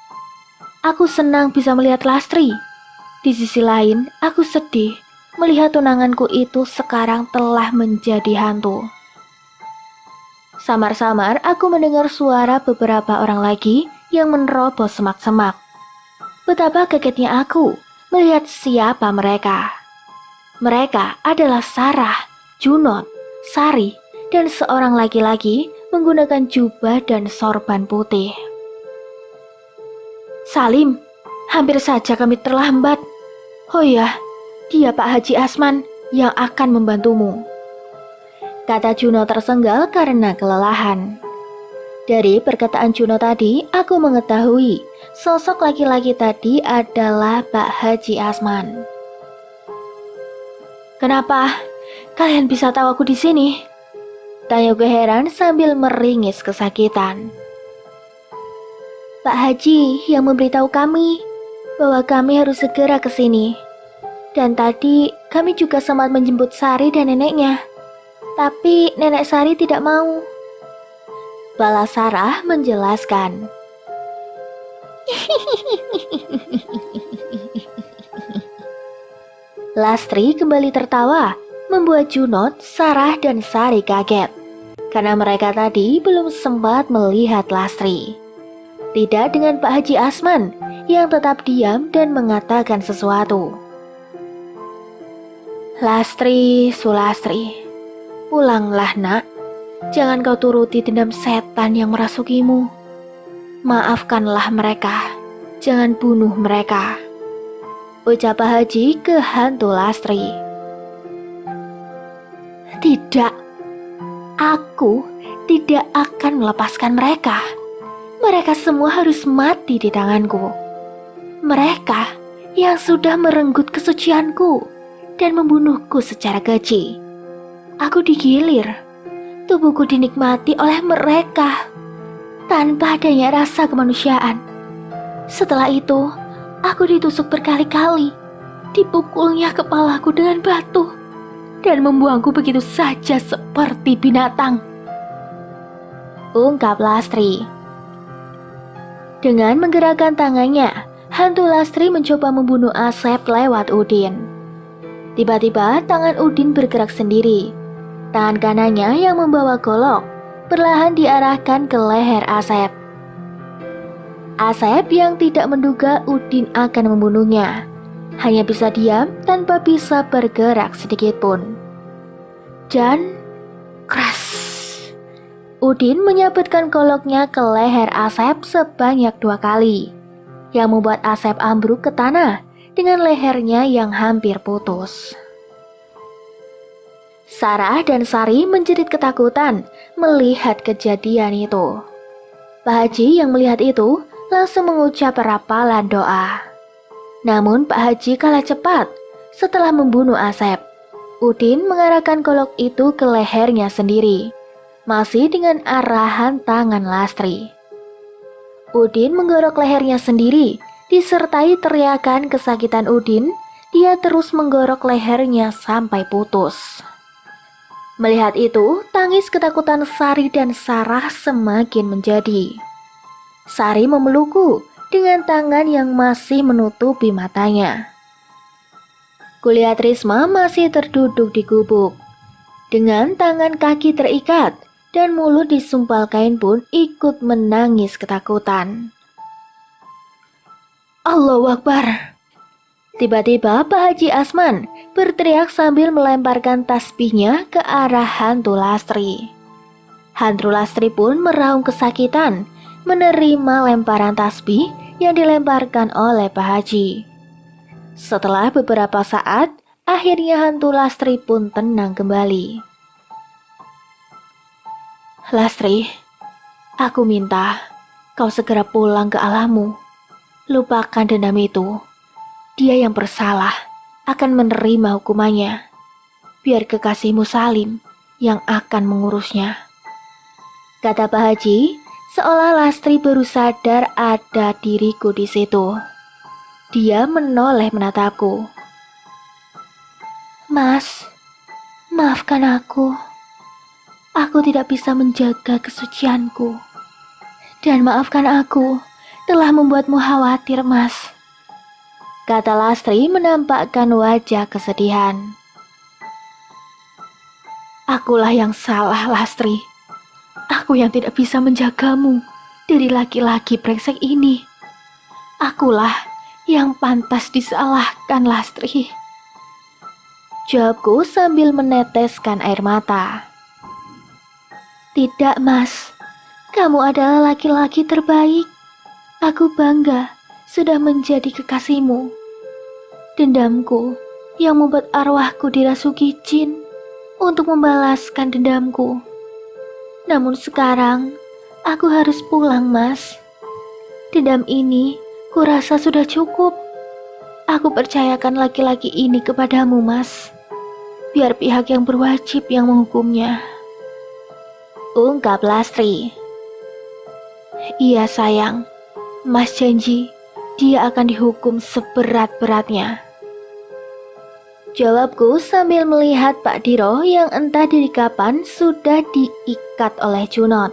Aku senang bisa melihat Lastri. Di sisi lain, aku sedih melihat tunanganku itu sekarang telah menjadi hantu. Samar-samar aku mendengar suara beberapa orang lagi yang menerobos semak-semak. Betapa kagetnya aku melihat siapa mereka. Mereka adalah Sarah, Junot, Sari, dan seorang laki-laki menggunakan jubah dan sorban putih. Salim, hampir saja kami terlambat. Oh ya, dia Pak Haji Asman yang akan membantumu, kata Juno tersenggal karena kelelahan. Dari perkataan Juno tadi, aku mengetahui sosok laki-laki tadi adalah Pak Haji Asman. Kenapa kalian bisa tahu aku di sini? Tanyaku heran sambil meringis kesakitan. Pak Haji yang memberitahu kami bahwa kami harus segera ke sini. Dan tadi kami juga sempat menjemput Sari dan neneknya. Tapi nenek Sari tidak mau. Balas Sarah menjelaskan. Lastri kembali tertawa, membuat Junot, Sarah, dan Sari kaget. Karena mereka tadi belum sempat melihat Lastri. Tidak dengan Pak Haji Asman yang tetap diam dan mengatakan sesuatu. Lastri, Sulastri, pulanglah nak. Jangan kau turuti dendam setan yang merasukimu. Maafkanlah mereka, jangan bunuh mereka, ucap Pak Haji ke hantu Lastri. Tidak, aku tidak akan melepaskan mereka. Mereka semua harus mati di tanganku. Mereka yang sudah merenggut kesucianku dan membunuhku secara keji. Aku digilir, tubuhku dinikmati oleh mereka tanpa adanya rasa kemanusiaan. Setelah itu, aku ditusuk berkali-kali, dipukulnya kepalaku dengan batu, dan membuangku begitu saja seperti binatang, ungkap Lastri. Dengan menggerakkan tangannya, hantu Lastri mencoba membunuh Asep lewat Udin. Tiba-tiba tangan Udin bergerak sendiri. Tangan kanannya yang membawa golok perlahan diarahkan ke leher Asep. Asep yang tidak menduga Udin akan membunuhnya, hanya bisa diam tanpa bisa bergerak sedikit pun. Dan keras, Udin menyabetkan goloknya ke leher Asep sebanyak 2 kali, yang membuat Asep ambruk ke tanah dengan lehernya yang hampir putus. Sarah dan Sari menjerit ketakutan melihat kejadian itu. Pak Haji yang melihat itu langsung mengucap rapalan doa. Namun Pak Haji kalah cepat. Setelah membunuh Asep, Udin mengarahkan golok itu ke lehernya sendiri, masih dengan arahan tangan Lastri. Udin menggorok lehernya sendiri. Disertai teriakan kesakitan Udin, dia terus menggorok lehernya sampai putus. Melihat itu, tangis ketakutan Sari dan Sarah semakin menjadi. Sari memelukku dengan tangan yang masih menutupi matanya. Kulihat Risma masih terduduk di gubuk. Dengan tangan kaki terikat dan mulut disumpal kain pun ikut menangis ketakutan. Allahu Akbar. Tiba-tiba Pak Haji Asman berteriak sambil melemparkan tasbihnya ke arah hantu Lastri. Hantu Lastri pun meraung kesakitan menerima lemparan tasbih yang dilemparkan oleh Pak Haji. Setelah beberapa saat, akhirnya hantu Lastri pun tenang kembali. Lastri, aku minta kau segera pulang ke alammu. Lupakan dendam itu. Dia yang bersalah akan menerima hukumannya. Biar kekasihmu Salim yang akan mengurusnya. Kata Pak Haji, seolah Lastri baru sadar ada diriku di situ. Dia menoleh menatapku. Mas, maafkan aku. Aku tidak bisa menjaga kesucianku. Dan maafkan aku telah membuatmu khawatir, Mas. Kata Lastri menampakkan wajah kesedihan. Akulah yang salah, Lastri. Aku yang tidak bisa menjagamu dari laki-laki brengsek ini. Akulah yang pantas disalahkan, Lastri. Jawabku sambil meneteskan air mata. Tidak, Mas. Kamu adalah laki-laki terbaik. Aku bangga sudah menjadi kekasihmu. Dendamku yang membuat arwahku dirasuki jin untuk membalaskan dendamku. Namun sekarang aku harus pulang, Mas. Dendam ini kurasa sudah cukup. Aku percayakan laki-laki ini kepadamu, Mas. Biar pihak yang berwajib yang menghukumnya. Ungkap Lastri. Iya sayang, Mas janji dia akan dihukum seberat-beratnya. Jawabku sambil melihat Pak Diro yang entah dari kapan sudah diikat oleh Junot.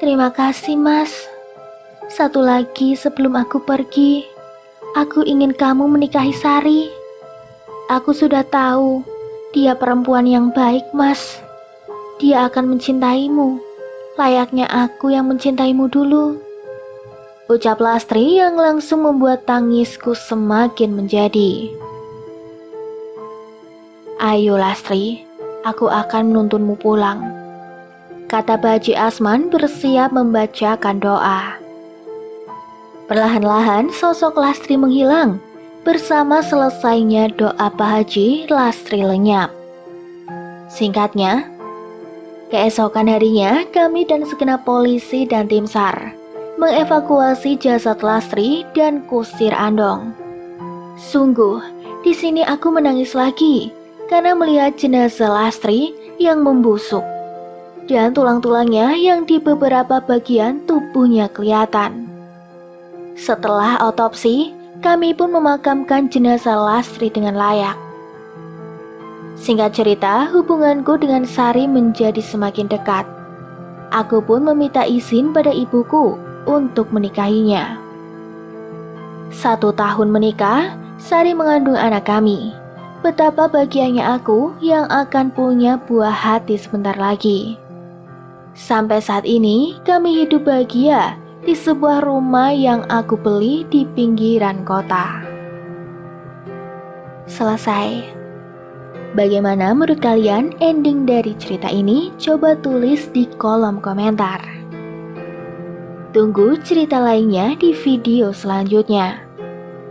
Terima kasih, Mas. Satu lagi sebelum aku pergi, aku ingin kamu menikahi Sari. Aku sudah tahu, dia perempuan yang baik, Mas. Dia akan mencintaimu, layaknya aku yang mencintaimu dulu. Ucap Lastri yang langsung membuat tangisku semakin menjadi. Ayo Lastri, aku akan menuntunmu pulang. Kata Pak Haji Asman bersiap membacakan doa. Perlahan-lahan sosok Lastri menghilang. Bersama selesainya doa Pak Haji, Lastri lenyap. Singkatnya, keesokan harinya kami dan segenap polisi dan tim SAR mengevakuasi jasad Lastri dan kusir Andong. Sungguh, di sini aku menangis lagi karena melihat jenazah Lastri yang membusuk dan tulang-tulangnya yang di beberapa bagian tubuhnya kelihatan. Setelah otopsi, kami pun memakamkan jenazah Lastri dengan layak. Singkat cerita, hubunganku dengan Sari menjadi semakin dekat. Aku pun meminta izin pada ibuku untuk menikahinya. 1 tahun menikah, Sari mengandung anak kami. Betapa bahagianya aku yang akan punya buah hati sebentar lagi. Sampai saat ini, kami hidup bahagia di sebuah rumah yang aku beli di pinggiran kota. Selesai. Bagaimana menurut kalian ending dari cerita ini? Coba tulis di kolom komentar. Tunggu cerita lainnya di video selanjutnya.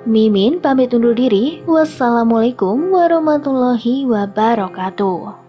Mimin pamit undur diri. Wassalamualaikum warahmatullahi wabarakatuh.